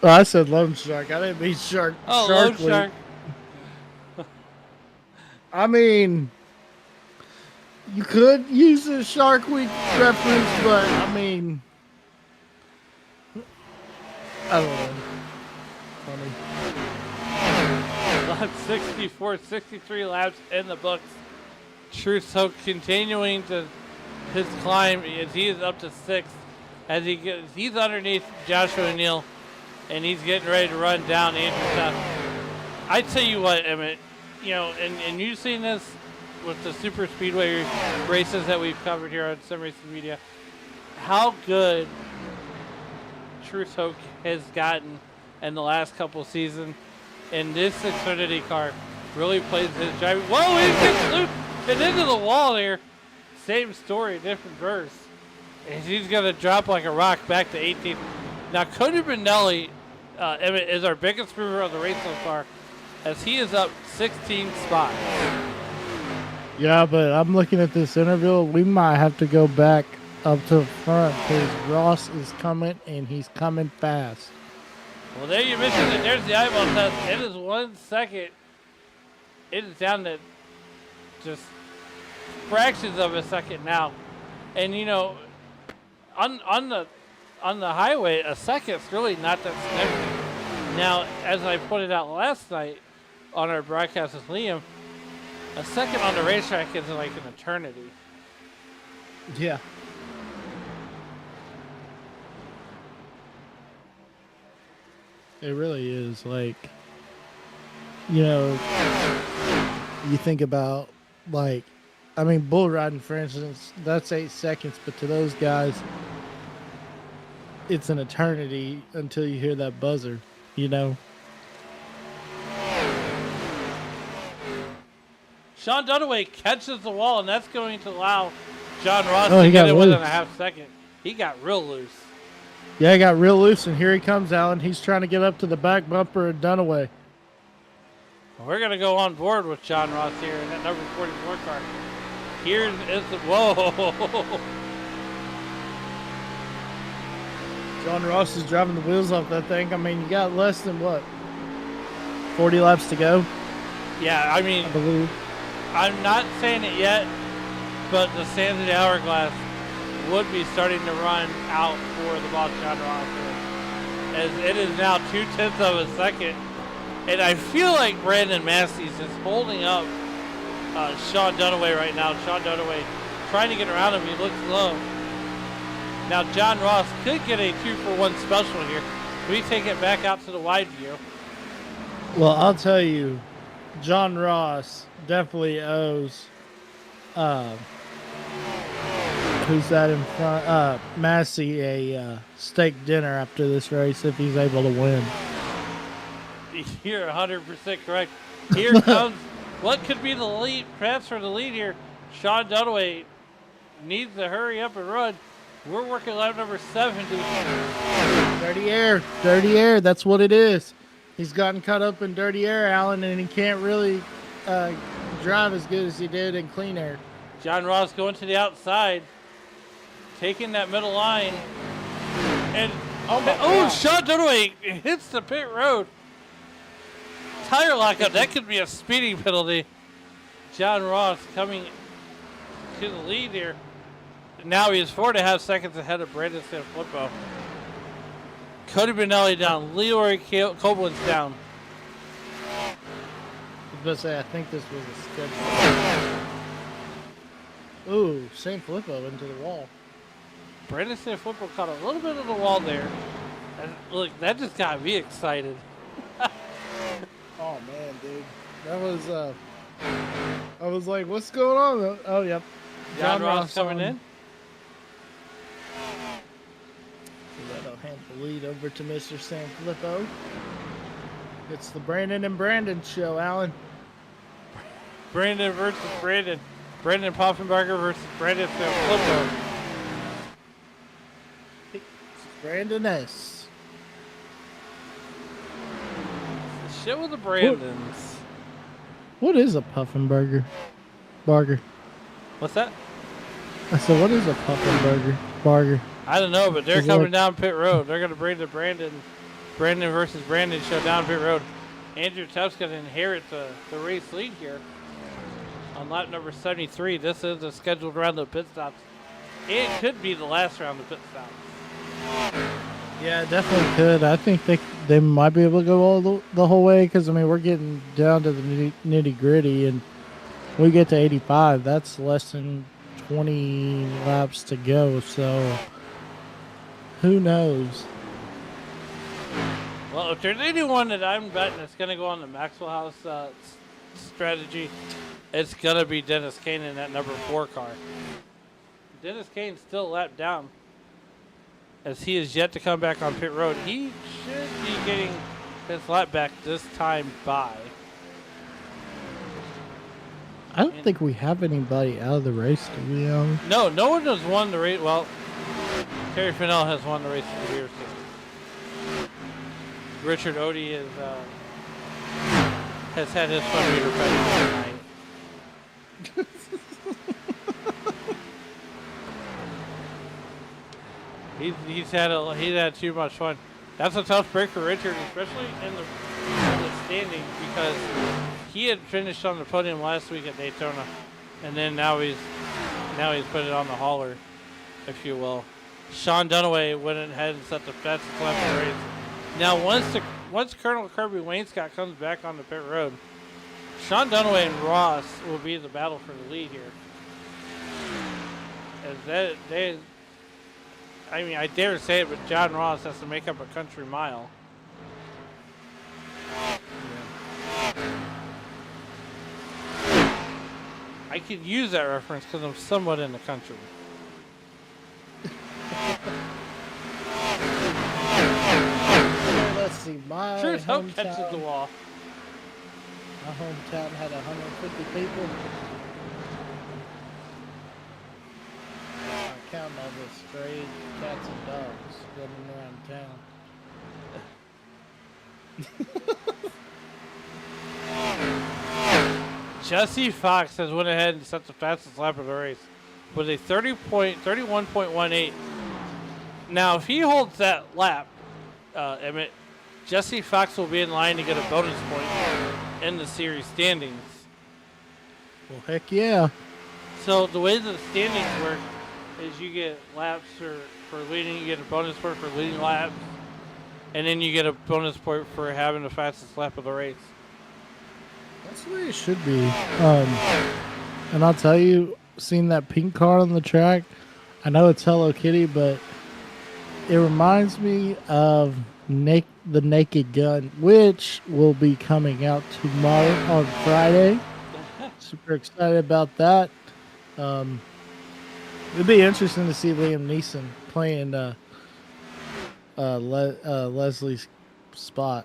Oh, I said loan shark. I didn't mean shark. Oh, shark loan shark. I mean, you could use a Shark Week reference, but I mean, I don't know. Funny. Lap 64, 63 laps in the books. Truce Hoke continuing to his climb as he is up to 6th. As he's underneath Joshua Neal, and he's getting ready to run down Andrew Tuff. I tell you what, Emmett, you know, and you've seen this with the super speedway races that we've covered here on Sim Racing Media, how good Truce Hoke has gotten in the last couple seasons. And this Xfinity car really plays his driving. Whoa, he gets loose and into the wall there. Same story, different verse. And he's going to drop like a rock back to 18th. Now, Cody Brunelli is our biggest mover of the race so far, as he is up 16 spots. Yeah, but I'm looking at this interview. We might have to go back up to the front because Ross is coming, and he's coming fast. Well, there you mentioned it. There's the eyeball test. It is 1 second. It is down to just fractions of a second now. And you know, on the highway, a second's really not that significant. Now, as I pointed out last night on our broadcast with Liam, a second on the racetrack is like an eternity. Yeah. It really is. Like, you know, you think about, like, I mean, bull riding, for instance, that's 8 seconds, but to those guys, it's an eternity until you hear that buzzer, you know? Sean Dunaway catches the wall, and that's going to allow John Ross Oh, to he get got it within a loose. half second. He got real loose. Yeah, he got real loose, and here he comes, Alan. He's trying to get up to the back bumper of Dunaway. We're going to go on board with John Ross here in that number 44 car. Here is the, whoa. John Ross is driving the wheels off that thing. I mean, you got less than, what, 40 laps to go, Yeah, I mean, I believe. I'm not saying it yet, but the sands of the hourglass would be starting to run out for the boss John Ross here, as it is now 0.2 of a second. And I feel like Brandon Massey's is holding up Sean Dunaway right now. Sean Dunaway trying to get around him. He looks low. Now John Ross could get a 2-for-1 special here. We take it back out to the wide view. Well, I'll tell you, John Ross definitely owes, who's that in front? Massey a steak dinner after this race if he's able to win. You're 100% correct. Here comes what could be the lead, transfer the lead here. Sean Dunaway needs to hurry up and run. We're working lap number 70. Dirty air, that's what it is. He's gotten caught up in dirty air, Alan, and he can't really drive as good as he did in clean air. John Ross going to the outside, taking that middle line. And Sean Dunaway hits the pit road. Tire lockup, that could be a speeding penalty. John Ross coming to the lead here. Now he is 4.5 seconds ahead of Brandon Sanfilippo. Cody Benelli down. Leroy Koblenz down. I was about to say, I think this was a schedule. Ooh, St. Filippo into the wall. Brandon Sanfilippo caught a little bit of the wall there. And look, that just got me excited. Oh, man, dude. That was, I was like, what's going on? Oh, yep. John Ross coming in. So that'll hand the lead over to Mr. Sanfilippo. It's the Brandon and Brandon show, Alan. Brandon versus Brandon. Brandon Poffenbarger versus Brandon Sanfilippo. Brandon S. Shit with the Brandons. What is a puffin burger? Barger. What's that? I said, what is a puffin burger? Barger. I don't know, but they're Is coming it- down pit road. They're going to bring the Brandon versus Brandon show down pit road. Andrew Tuff's going to inherit the race lead here on lap number 73. This is the scheduled round of pit stops. It could be the last round of pit stops. Yeah, it definitely could. I think they might be able to go all the whole way because, I mean, we're getting down to the nitty gritty, and we get to 85. That's less than 20 laps to go, so who knows? Well, if there's anyone that I'm betting that's going to go on the Maxwell House strategy, it's going to be Dennis Kane in that number 4 car. Dennis Kane's still lapped down, as he is yet to come back on pit road. He should be getting his lap back this time by. I don't think we have anybody out of the race, to be honest. No one has won the race. Well, Terry Fennell has won the race for the years. Richard Odie has had his fun meter tonight. He's had too much fun. That's a tough break for Richard, especially in the standing, because he had finished on the podium last week at Daytona, and then now he's Now he's put it on the hauler, if you will. Sean Dunaway went ahead and set the fastest lap of the race. Now, once Colonel Kirby Wainscott comes back on the pit road, Sean Dunaway and Ross will be the battle for the lead here. As I dare say it, but John Ross has to make up a country mile. I could use that reference because I'm somewhat in the country. Let's see, my Sure as hell hometown, catches the wall. my hometown had 150 people. I'm counting all the stray cats and dogs running around town. Jesse Fox has went ahead and set the fastest lap of the race with a 31.18. Now, if he holds that lap, Emmett, Jesse Fox will be in line to get a bonus point in the series standings. Well, heck yeah. So the way the standings work is you get laps for leading, you get a bonus point for leading laps, and then you get a bonus point for having the fastest lap of the race. That's the way it should be. And I'll tell you, seeing that pink car on the track, I know it's Hello Kitty, but it reminds me of the Naked Gun, which will be coming out tomorrow on Friday. Super excited about that. It'd be interesting to see Liam Neeson playing Leslie's spot.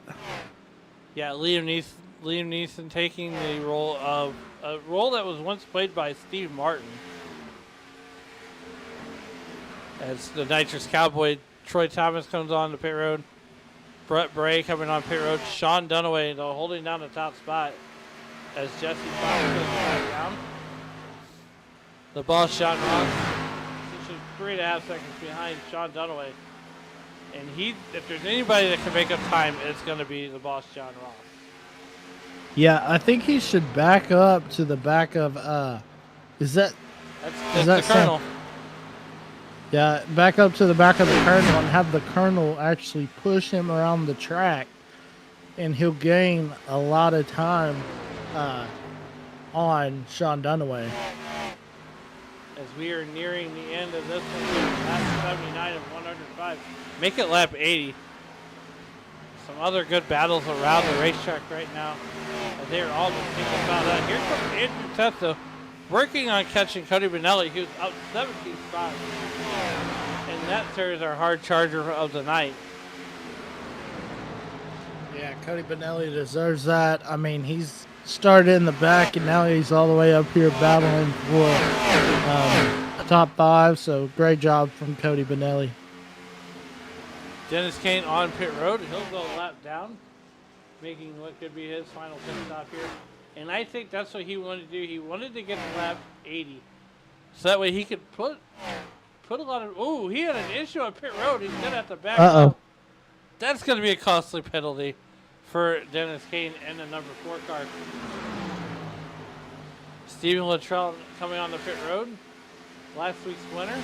Yeah, Liam Neeson taking the role of a role that was once played by Steve Martin as the Nitrous Cowboy. Troy Thomas comes on the pit road. Brett Bray coming on pit road. Sean Dunaway though holding down the top spot as Jesse Fox goes back down. The boss, Sean Ross, is 3.5 seconds behind Sean Dunaway. And if there's anybody that can make up time, it's going to be the boss, John Ross. Yeah, I think he should back up to the back of is that the Colonel? Yeah, back up to the back of the Colonel and have the Colonel actually push him around the track, and he'll gain a lot of time on Sean Dunaway. As we are nearing the end of this one, lap 79 of 105. Make it lap 80. Some other good battles around the racetrack right now. As they're all just thinking about that. Here comes Andrew Testa working on catching Cody Benelli, who's up 17 spots. And that, sir, is our hard charger of the night. Yeah, Cody Benelli deserves that. I mean, he's started in the back, and now he's all the way up here battling for a top 5. So great job from Cody Benelli. Dennis Kane on pit road. He'll go a lap down, making what could be his final pit stop here. And I think that's what he wanted to do. He wanted to get to lap 80. So that way he could put a lot of... Ooh, he had an issue on pit road. He's going to have to back up. That's going to be a costly penalty for Dennis Kane and the number 4 car. Steven Luttrell coming on the pit road. Last week's winner.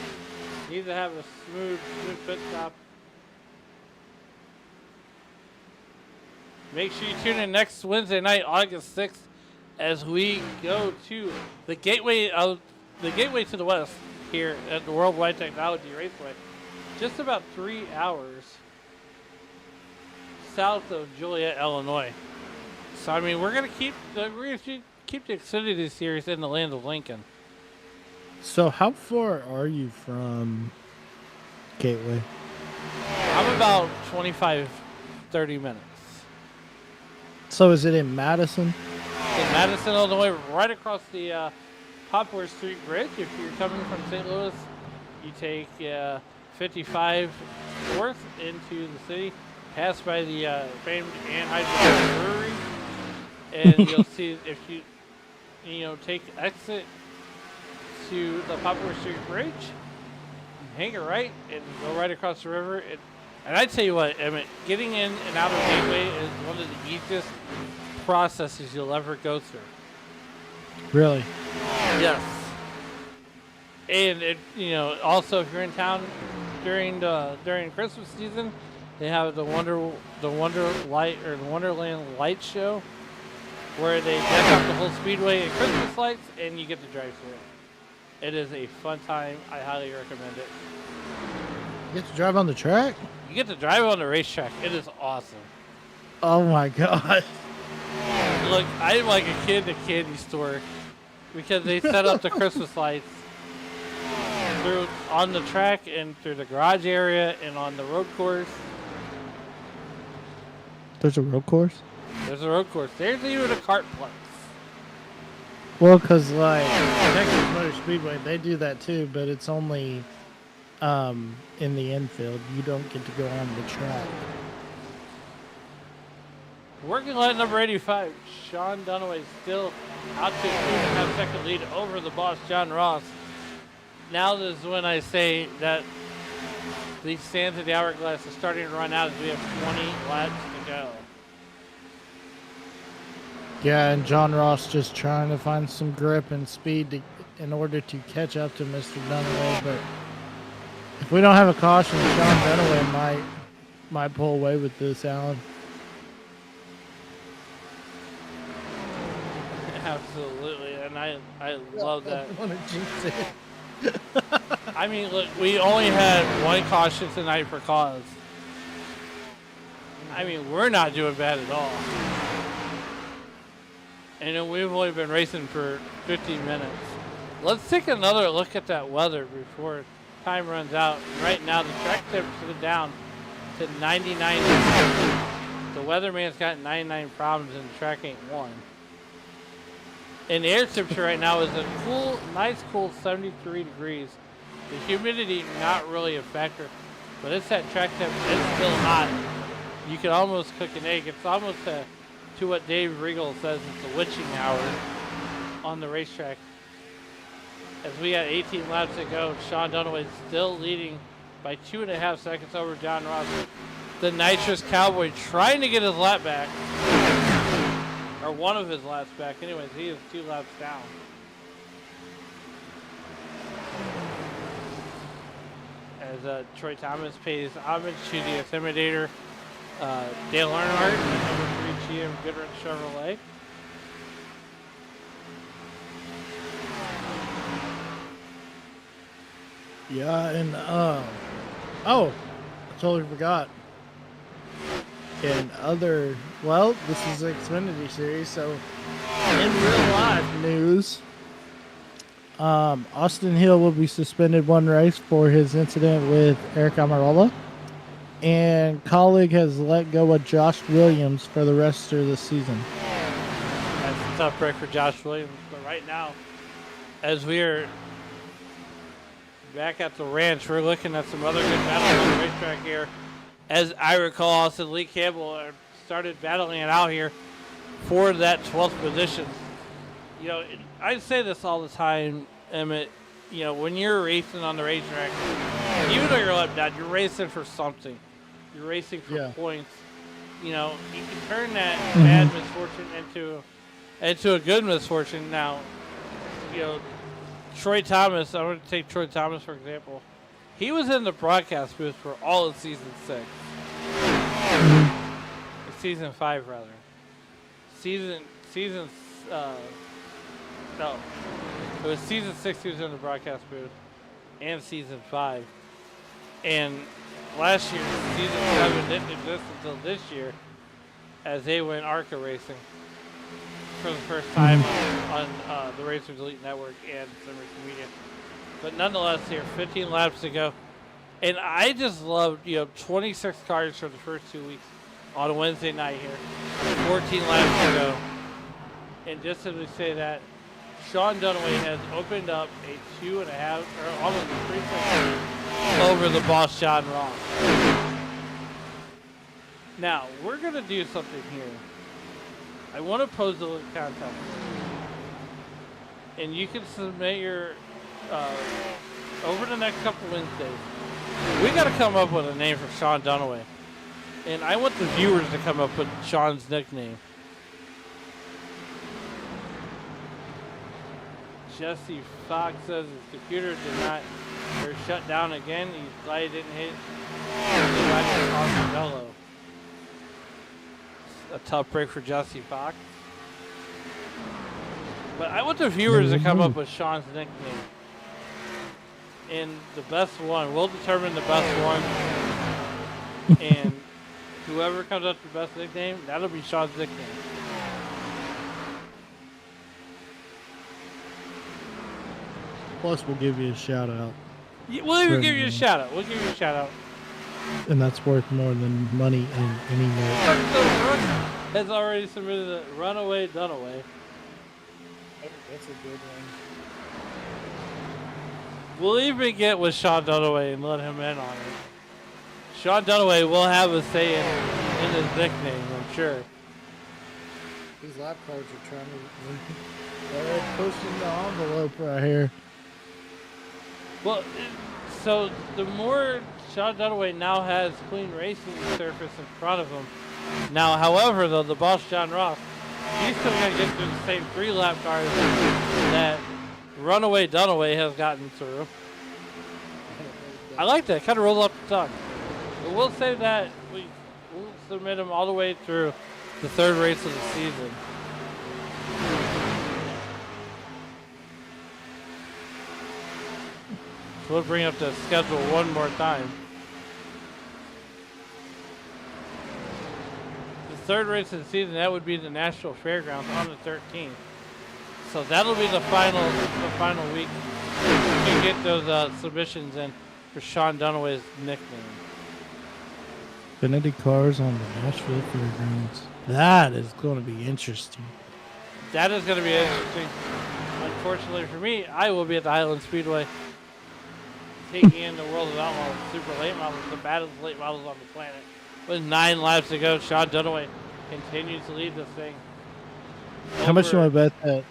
Needs to have a smooth pit stop. Make sure you tune in next Wednesday night, August 6th, as we go to the gateway to the west here at the Worldwide Technology Raceway. Just about 3 hours south of Joliet, Illinois. So I mean, we're gonna keep the Xfinity series in the land of Lincoln. So how far are you from Gateway? I'm about 25, 30 minutes. So is it in Madison? In Madison, Illinois, right across the Poplar Street Bridge. If you're coming from St. Louis, you take 55 north into the city, pass by the famed Anheuser Brewery, and you'll see if you take exit to the Poplar Street Bridge, hang a right, and go right across the river. And I tell you what, I mean, getting in and out of Gateway is one of the easiest processes you'll ever go through. Really? Yes. And also if you're in town during Christmas season, they have the Wonderland Light Show, where they deck out the whole speedway in Christmas lights, and you get to drive through it. It is a fun time. I highly recommend it. You get to drive on the track? You get to drive on the racetrack. It is awesome. Oh my god. Look, I'm like a kid in a candy store because they set up the Christmas lights on the track and through the garage area and on the road course. There's a road course? There's a road course. There's even a kart place. Well, because like Texas Motor Speedway, they do that too, but it's only in the infield. You don't get to go on the track. Working line number 85, Sean Dunaway still out to a 2.5-second lead over the boss, John Ross. Now this is when I say that the sands of the hourglass is starting to run out as we have 20 laps to go. Yeah, and John Ross just trying to find some grip and speed in order to catch up to Mr. Dunaway. But if we don't have a caution, Sean Dunaway might pull away with this, Alan. Absolutely, and I love that. I want to jinx it. I mean, look, we only had one caution tonight for cause. I mean, we're not doing bad at all. And then we've only been racing for 15 minutes. Let's take another look at that weather before time runs out. Right now, the track temperature is down to 99 degrees. The weatherman's got 99 problems and the track ain't one. And the air temperature right now is a cool, nice cool 73 degrees. The humidity not really a factor, but it's that track temperature. It's still hot. You can almost cook an egg. It's almost to what Dave Regal says it's a witching hour on the racetrack. As we got 18 laps to go, Sean Dunaway still leading by 2.5 seconds over John Ross. The nitrous cowboy trying to get his lap back. Or one of his laps back. Anyways, he is 2 laps down. As Troy Thomas pays homage to the Intimidator, Dale Earnhardt, number 3 GM Goodrich Chevrolet. Yeah, and I totally forgot. And this is the Xfinity series, so in real life news, Austin Hill will be suspended 1 race for his incident with Eric Almirola, and Colleague has let go of Josh Williams for the rest of the season. That's a tough break for Josh Williams, but right now, as we are back at the ranch, we're looking at some other good battles on the racetrack here. As I recall, Austin Lee Campbell started battling it out here for that 12th position. You know, I say this all the time, Emmett. You know, when you're racing on the racetrack, even though you're left down, you're racing for something. You're racing for points. You know, you can turn that bad misfortune into a good misfortune. Now, you know, Troy Thomas, I'm going to take Troy Thomas for example. He was in the broadcast booth for all of season 6. Season 5, rather. No. It was season 6 he was in the broadcast booth. And season 5. And last year, season 7 didn't exist until this year as they went ARCA racing for the first time on the Racers Elite Network and Sim Racing Media. But nonetheless, here, 15 laps to go. And I just loved, 26 cars for the first 2 weeks on a Wednesday night here. 14 laps to go. And just as we say that, Sean Dunaway has opened up a 2.5 or almost a 3 second lead over the boss, John Ross. Now, we're going to do something here. I want to pose a little contest. And you can submit your, over the next couple Wednesdays, we got to come up with a name for Sean Dunaway. And I want the viewers to come up with Sean's nickname. Jesse Fox says his computer did not, or shut down again. He's glad he didn't hit Armadillo. A tough break for Jesse Fox. But I want the viewers to come up with Sean's nickname. And the best one, we'll determine the best one. And whoever comes up with the best nickname, that'll be Sean's nickname. Plus, we'll give you a shout out. Yeah, we'll even give you a shout out. We'll give you a shout out. And that's worth more than money in any way. Has already submitted a Runaway Dunaway. That's a good one. We'll even get with Sean Dunaway and let him in on it. Sean Dunaway will have a say in his nickname, I'm sure. These lap cards are trying to... They're pushing the envelope right here. Well, so the more Sean Dunaway now has clean racing surface in front of him. Now, however, though, the boss, John Ross, he's still going to get through the same 3-lap cars that Runaway Dunaway has gotten through. I like that. Kind of rolls off the tongue. But we'll say that we'll submit him all the way through the 3rd race of the season. So we'll bring up the schedule one more time. The 3rd race of the season, that would be the National Fairgrounds on the 13th. So that'll be the final week. We can get those submissions in for Sean Dunaway's nickname. Xfinity cars on the Nashville Fairgrounds. That is going to be interesting. That is going to be interesting. Unfortunately for me, I will be at the Highland Speedway taking in the World of Outlaws super late models, the baddest late models on the planet. With 9 laps to go, Sean Dunaway continues to lead this thing. How much do you want to bet that?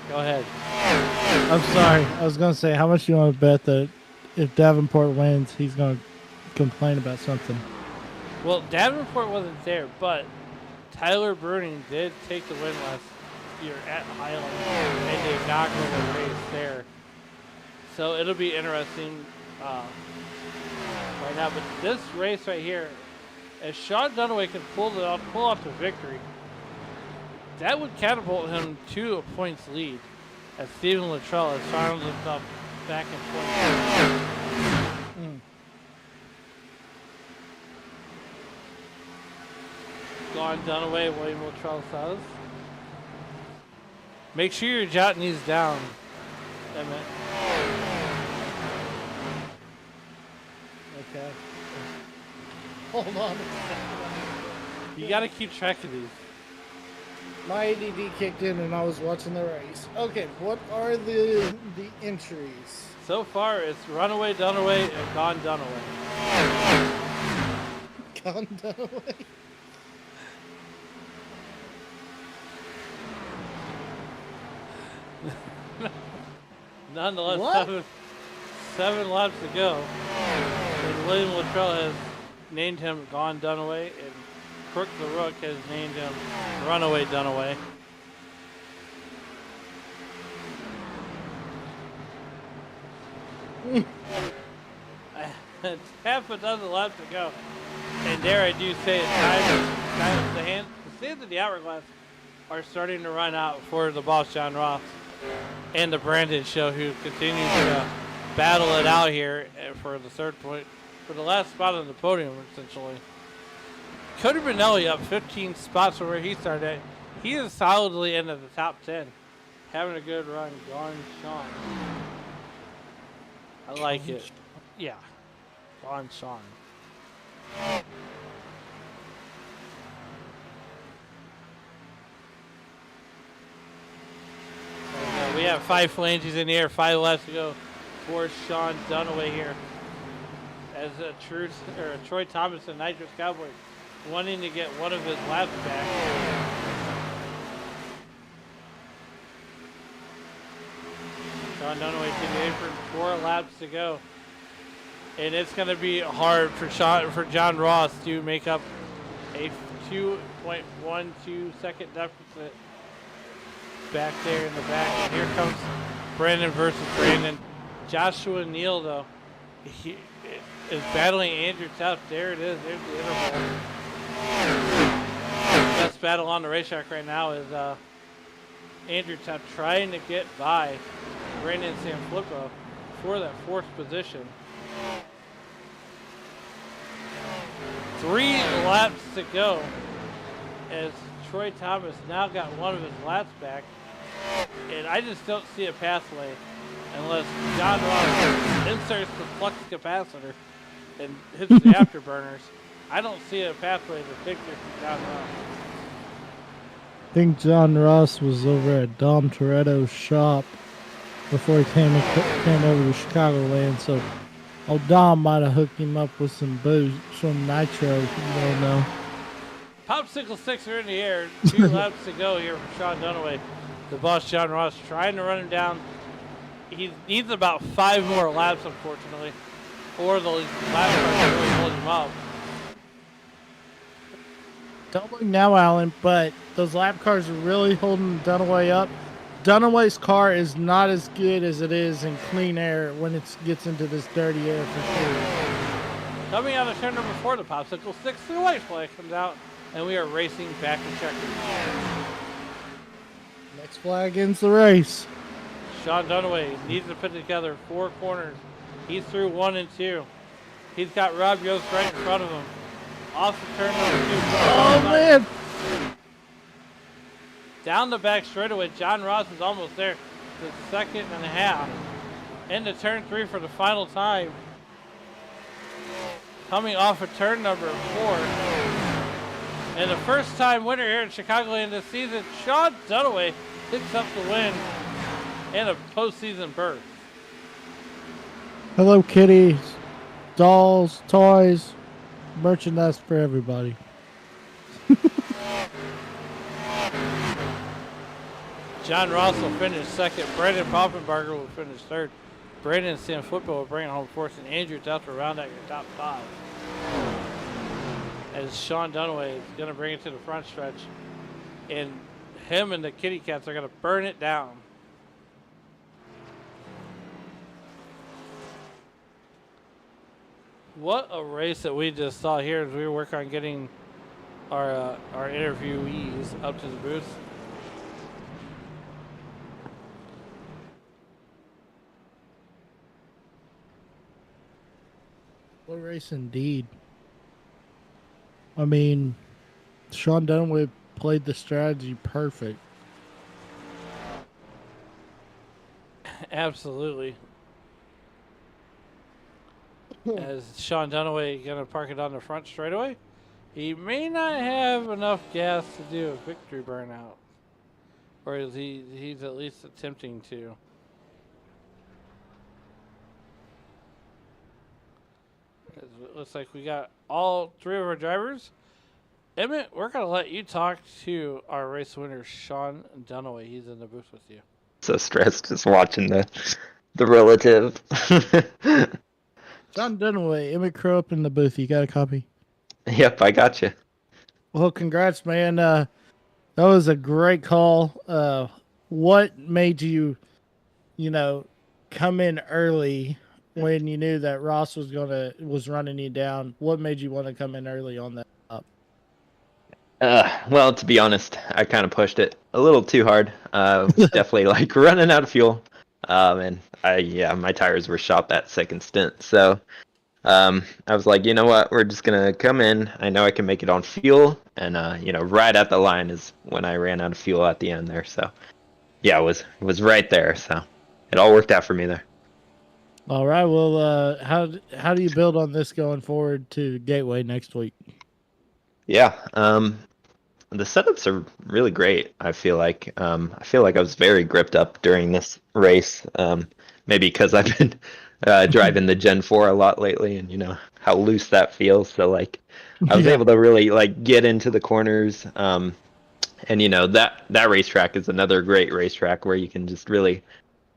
Go ahead. I'm sorry. I was going to say, how much do you want to bet that if Davenport wins, he's going to complain about something? Well, Davenport wasn't there, but Tyler Bruning did take the win last year at Highland, and they knocked over the race there. So it'll be interesting right now. But this race right here, if Sean Dunaway can pull off the victory, that would catapult him to a points lead, as Stephen Luttrell has found himself back in 20. Gone Dunaway, William Luttrell says. Make sure you're jotting these down, Emmett. Okay. Hold on. You got to keep track of these. My ADD kicked in and I was watching the race. Okay, what are the entries? So far, it's Runaway Dunaway and Gone Dunaway. Gone Dunaway? Nonetheless, seven laps to go. And William Luttrell has named him Gone Dunaway, and Crook the Rook has named him Runaway Dunaway. Half a dozen laps to go. And there I do say it's time the sands of the hourglass are starting to run out for the boss, John Ross, and the Brandon Show, who continues to battle it out here for the 3rd point, for the last spot on the podium, essentially. Cody Brunelli up 15 spots from where he started. He is solidly into the top 10. Having a good run. Gone Sean. I like it. Yeah. Gone Sean. We have 5 flanges in the air, 5 laps to go for Sean Dunaway here. As Troy Thomas and Nitrous Cowboy wanting to get one of his laps back. Sean Dunaway to the apron, 4 laps to go. And it's going to be hard for John Ross to make up a 2.12 second deficit back there in the back. And here comes Brandon versus Brandon. Joshua Neal, though, he is battling Andrew Tuff. There it is. There's the interval. Best battle on the racetrack right now is Andrew Tuff trying to get by Brandon Sanfilippo for that fourth position. 3 laps to go as Troy Thomas now got one of his laps back. And I just don't see a pathway unless John Ross inserts the flux capacitor and hits the afterburners. I don't see a pathway to victory from John Ross. I think John Ross was over at Dom Toretto's shop before he came over to Chicagoland, so old Dom might have hooked him up with some booze, some nitro, you don't know. Popsicle sticks are in the air. 2 laps to go here for Sean Dunaway. The boss, John Ross, trying to run him down. He needs about 5 more laps, unfortunately, or the lap cars really hold him up. Don't look now, Alan, but those lap cars are really holding Dunaway up. Dunaway's car is not as good as it is in clean air when it gets into this dirty air for sure. Coming out of turn number 4, the Popsicle sticks, the white flag comes out, and we are racing back to Checkered. Next flag ends the race. Sean Dunaway needs to put together 4 corners. He's through 1 and 2. He's got Rob Yost right in front of him. Off the turn number 2. Oh, man. Down the back straightaway, John Ross is almost there. The 2nd and a half. Into turn 3 for the final time. Coming off of turn number 4. And the first time winner here in Chicagoland this season, Sean Dunaway picks up the win and a postseason berth. Hello Kitties, dolls, toys, merchandise for everybody. John Ross will finish 2nd. Brandon Poffenbarger will finish 3rd. Brandon Sanfilippo will bring it home 4th. And Andrew Duff will round out your top 5. As Sean Dunaway is going to bring it to the front stretch. And him and the Kitty Cats are going to burn it down. What a race that we just saw here as we work on getting our interviewees up to the booth. What a race indeed. I mean, Sean Dunaway played the strategy perfect. Absolutely. As Sean Dunaway going to park it on the front straightaway. He may not have enough gas to do a victory burnout. Or is he's at least attempting to. It looks like we got all 3 of our drivers. Emmett, we're going to let you talk to our race winner, Sean Dunaway. He's in the booth with you. So stressed just watching the relative. Sean Dunaway, Emmett Crow up in the booth. You got a copy? Yep, I got you. Well, congrats, man. That was a great call. What made you, come in early when you knew that Ross was running you down? What made you want to come in early on that up? Well, to be honest, I kind of pushed it a little too hard. Was definitely running out of fuel. And my tires were shot that second stint. So I was like, you know what? We're just going to come in. I know I can make it on fuel. And, right at the line is when I ran out of fuel at the end there. So, yeah, it was right there. So it all worked out for me there. All right. Well, how do you build on this going forward to Gateway next week? Yeah. The setups are really great. I feel like I was very gripped up during this race. Maybe because I've been driving the Gen 4 a lot lately, and how loose that feels. So I was able to really get into the corners. And that racetrack is another great racetrack where you can just really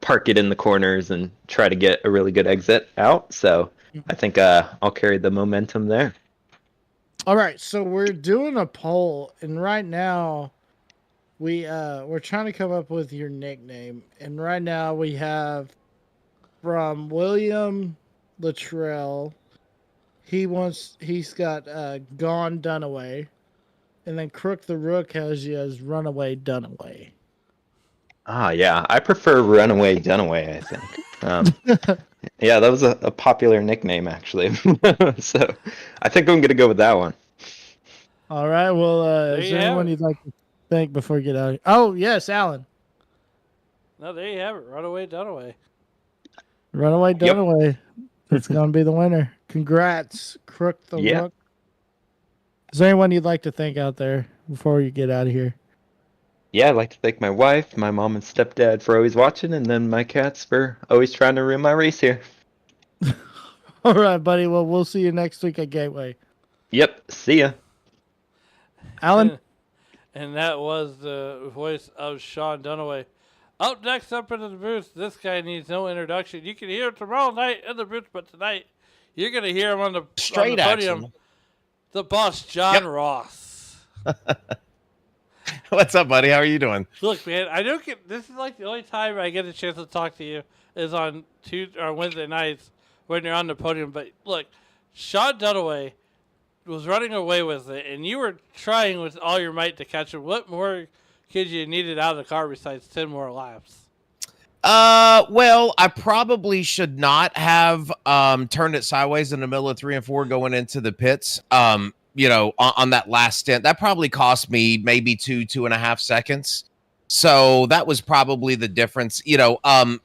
park it in the corners and try to get a really good exit out. So I think I'll carry the momentum there. All right, so we're doing a poll, and right now we're trying to come up with your nickname, and right now we have from William Luttrell. He's got Gone Dunaway, and then Crook the Rook has you as Runaway Dunaway. Ah, yeah, I prefer Runaway Dunaway, I think. Yeah, that was a popular nickname actually. So I think I'm gonna go with that one. All right. Well, There is you there have anyone it. you'd like to thank before we get out of here? Oh, yes, Alan. No, there you have it. Runaway Dunaway. Runaway Yep. Dunaway. That's going to be the winner. Congrats, Crook the Yeah. Rook. Is there anyone you'd like to thank out there before you get out of here? Yeah, I'd like to thank my wife, my mom and stepdad for always watching, and then my cats for always trying to ruin my race here. All right, buddy. Well, we'll see you next week at Gateway. Yep, see ya. Alan? And that was the voice of Sean Dunaway. Up next, up into the booth, this guy needs no introduction. You can hear him tomorrow night in the booth, but tonight you're going to hear him on the Straight podium. action. The boss, John Ross. What's up, buddy? How are you doing? Look, man, I don't get. This is like the only time I get a chance to talk to you is on Tuesday or Wednesday nights when you're on the podium. But look, Sean Dunaway was running away with it, and you were trying with all your might to catch him. What more could you needed out of the car besides 10 more laps? Well, I probably should not have turned it sideways in the middle of 3 and 4 going into the pits. On that last stint, that probably cost me maybe 2.5 seconds. So that was probably the difference.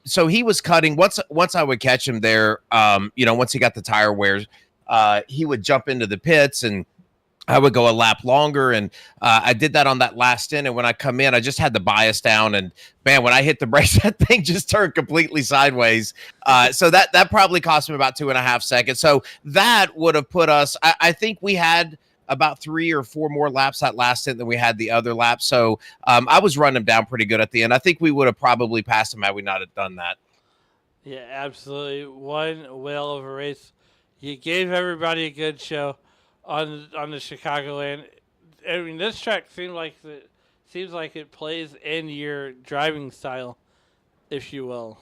So he was cutting once I would catch him there. Once he got the tire wears, he would jump into the pits and I would go a lap longer, and I did that on that last stint. And when I come in, I just had the bias down, and man, when I hit the brakes, that thing just turned completely sideways. So that probably cost me about 2.5 seconds. So that would have put us. I think we had about 3 or 4 more laps that last stint than we had the other lap. So I was running him down pretty good at the end. I think we would have probably passed him had we not have done that. Yeah, absolutely. One whale of a race. You gave everybody a good show on the Chicagoland. I mean, this track seems like it plays in your driving style, if you will.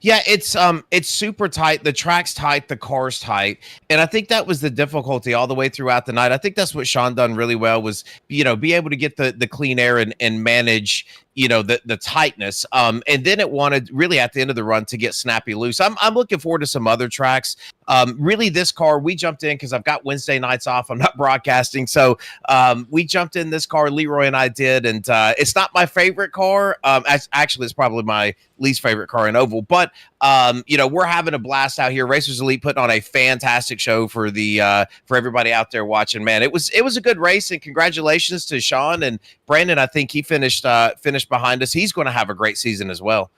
Yeah, it's super tight. The track's tight, the car's tight. And I think that was the difficulty all the way throughout the night. I think that's what Sean done really well was, be able to get the clean air and manage, the tightness. And then it wanted really at the end of the run to get snappy loose. I'm looking forward to some other tracks. Really this car, we jumped in because I've got Wednesday nights off. I'm not broadcasting. So we jumped in this car, Leroy and I did. And it's not my favorite car. Actually, it's probably my least favorite car in oval. But, we're having a blast out here. Racers Elite putting on a fantastic show for everybody out there watching. Man, it was a good race. And congratulations to Sean and Brandon. I think he finished behind us. He's going to have a great season as well.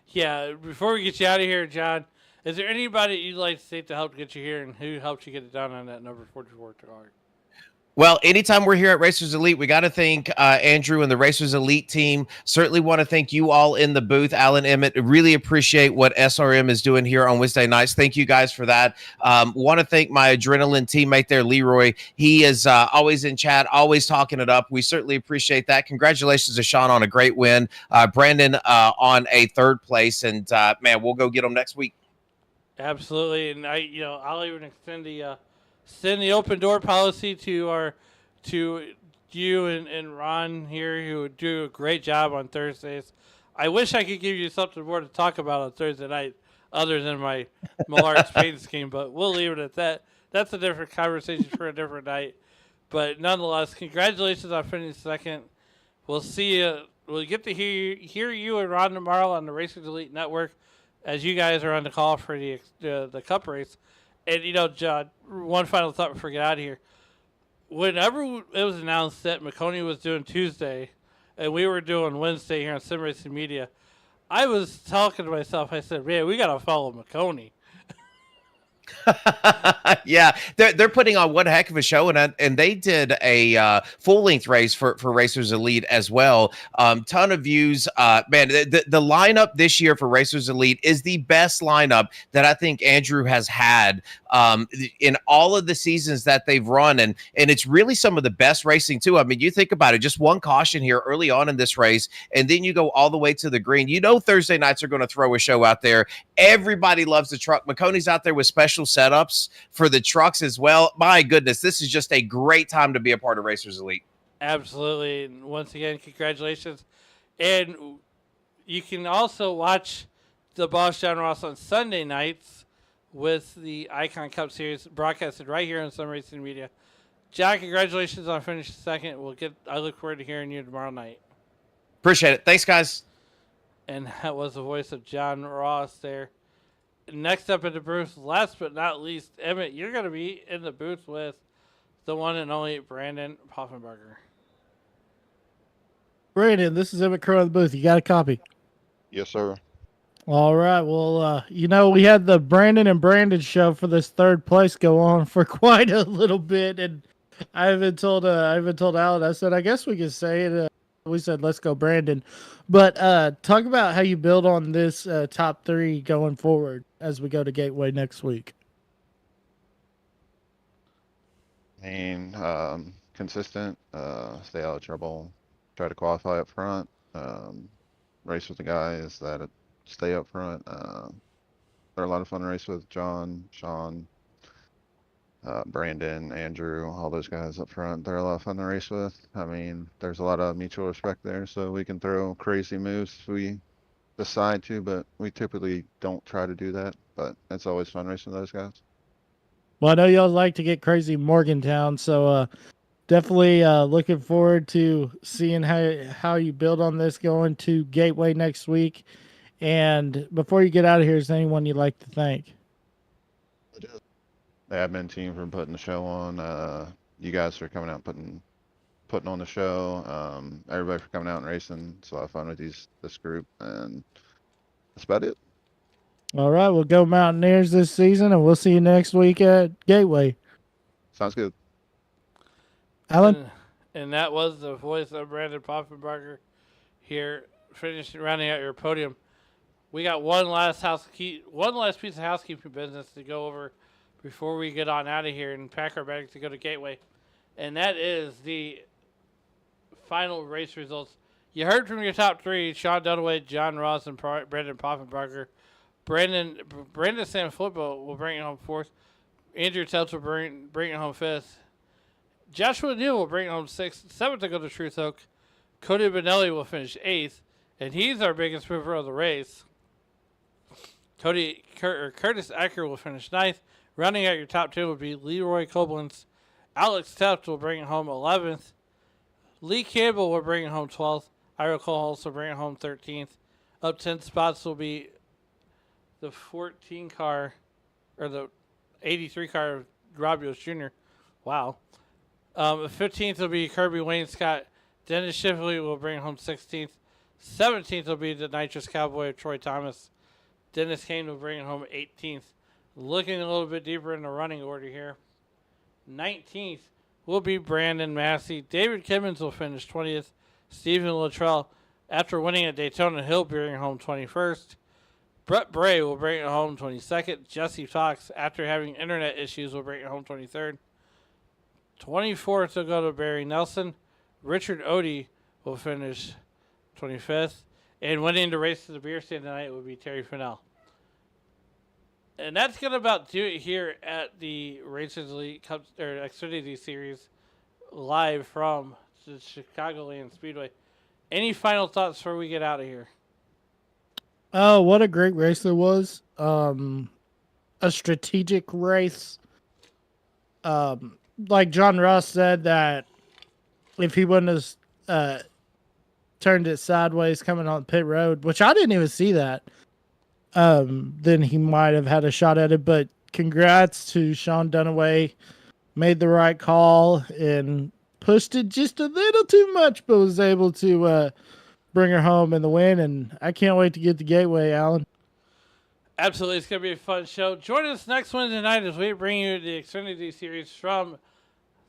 Yeah, before we get you out of here, John, is there anybody you'd like to thank to help get you here, and who helped you get it done on that number 44 car? Well, anytime we're here at Racers Elite, we got to thank Andrew and the Racers Elite team. Certainly want to thank you all in the booth, Alan, Emmett. Really appreciate what SRM is doing here on Wednesday nights. Thank you guys for that. Want to thank my adrenaline teammate there, Leroy. He is always in chat, always talking it up. We certainly appreciate that. Congratulations to Sean on a great win. Brandon on a 3rd place, and man, we'll go get him next week. Absolutely, and I'll even extend the open door policy to you and Ron here, who do a great job on Thursdays. I wish I could give you something more to talk about on Thursday night other than my Millard's paint scheme, but we'll leave it at that. That's a different conversation for a different night. But nonetheless, congratulations on finishing 2nd. We'll see you. We'll get to hear you and Ron tomorrow on the Racers Elite Network as you guys are on the call for the Cup race. And, John, one final thought before we get out of here. Whenever it was announced that McConey was doing Tuesday and we were doing Wednesday here on Sim Racing Media, I was talking to myself. I said, man, we got to follow McConey. Yeah, they're putting on one heck of a show, and they did a full length race for Racers Elite as well. Ton of views. Man, the lineup this year for Racers Elite is the best lineup that I think Andrew has had in all of the seasons that they've run, and it's really some of the best racing too. I mean, you think about it, just one caution here early on in this race, and then you go all the way to the green. You know, Thursday nights are going to throw a show out there. Everybody loves the truck. McConey's out there with special setups for the trucks as well. My goodness, this is just a great time to be a part of Racers Elite. Absolutely. And once again, congratulations. And you can also watch the Boss John Ross on Sunday nights with the Icon Cup Series broadcasted right here on Sun Racing Media. John, congratulations on finishing second. I look forward to hearing you tomorrow night. Appreciate it. Thanks, guys. And that was the voice of John Ross there. Next up in the booth, last but not least, Emmett, you're going to be in the booth with the one and only Brandon Poffenbarger. Brandon, this is Emmett Crow in the booth. You got a copy? Yes, sir. All right. Well, we had the Brandon and Brandon show for this third place go on for quite a little bit, and I even told Alan. I said, I guess we could say it. We said, let's go, Brandon. But talk about how you build on this top three going forward as we go to Gateway next week. Consistent, stay out of trouble, try to qualify up front, race with the guys that stay up front. They're a lot of fun to race with. John, Sean, Brandon, Andrew, all those guys up front. They're a lot of fun to race with. I mean, there's a lot of mutual respect there, so we can throw crazy moves if we decide to, but we typically don't try to do that. But it's always fun racing with those guys. Well, I know y'all like to get crazy in Morgantown, so definitely looking forward to seeing how you build on this going to Gateway next week. And before you get out of here, is there anyone you'd like to thank? The admin team for putting the show on. You guys for coming out and putting on the show. Everybody for coming out and racing. It's a lot of fun with this group, and that's about it. All right, we'll go Mountaineers this season, and we'll see you next week at Gateway. Sounds good. Alan? And that was the voice of Brandon Poffenbarger here, finishing rounding out your podium. We got one last piece of housekeeping business to go over before we get on out of here and pack our bags to go to Gateway. And that is the final race results. You heard from your top three, Sean Dunaway, John Ross, and Brandon Poffenbarger. Brandon Sanfilippo will bring it home fourth. Andrew Teltz will bring it home fifth. Joshua Neal will bring it home sixth. Seventh to go to Truth Oak. Cody Benelli will finish eighth, and he's our biggest mover of the race. Curtis Acker will finish ninth. Rounding out your top 10 would be Leroy Koblenz. Alex Teft will bring it home 11th. Lee Campbell will bring it home 12th. Ira Kohlholz will bring it home 13th. Up 10 spots will be the 14 car, or the 83 car of Rob Yost Jr. Wow. 15th will be Kirby Wayne Scott. Dennis Shifley will bring it home 16th. 17th will be the Nitrous Cowboy of Troy Thomas. Dennis Kane will bring it home 18th. Looking a little bit deeper in the running order here. 19th will be Brandon Massey. David Kimmons will finish 20th. Stephen Luttrell, after winning at Daytona, he'll bring it home 21st. Brett Bray will bring it home 22nd. Jesse Fox, after having internet issues, will bring it home 23rd. 24th will go to Barry Nelson. Richard Odie will finish 25th. And winning the race to the beer stand tonight will be Terry Fennell. And that's going to about do it here at the Racers Elite Cup or Xfinity Series live from the Chicagoland Speedway. Any final thoughts before we get out of here? Oh, what a great race it was. A strategic race. Like John Ross said, that if he wouldn't have turned it sideways coming on pit road, which I didn't even see that, then he might have had a shot at it. But congrats to Sean Dunaway. Made the right call and pushed it just a little too much, but was able to bring her home in the win. And I can't wait to get the Gateway, Alan. Absolutely, it's going to be a fun show. Join us next Wednesday night as we bring you the Xfinity Series from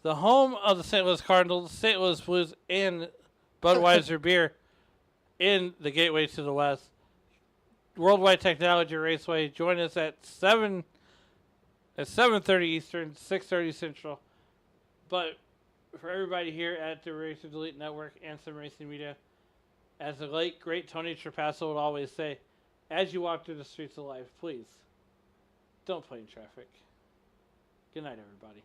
the home of the St. Louis Cardinals, St. Louis Blues, and Budweiser Beer in the gateway to the West. Worldwide Technology Raceway. Join us at 7:30 Eastern, 6:30 Central. But for everybody here at the Racers Elite Network and Sim Racing Media, as the late great Tony Trapasso would always say, as you walk through the streets of life, please don't play in traffic. Good night, everybody.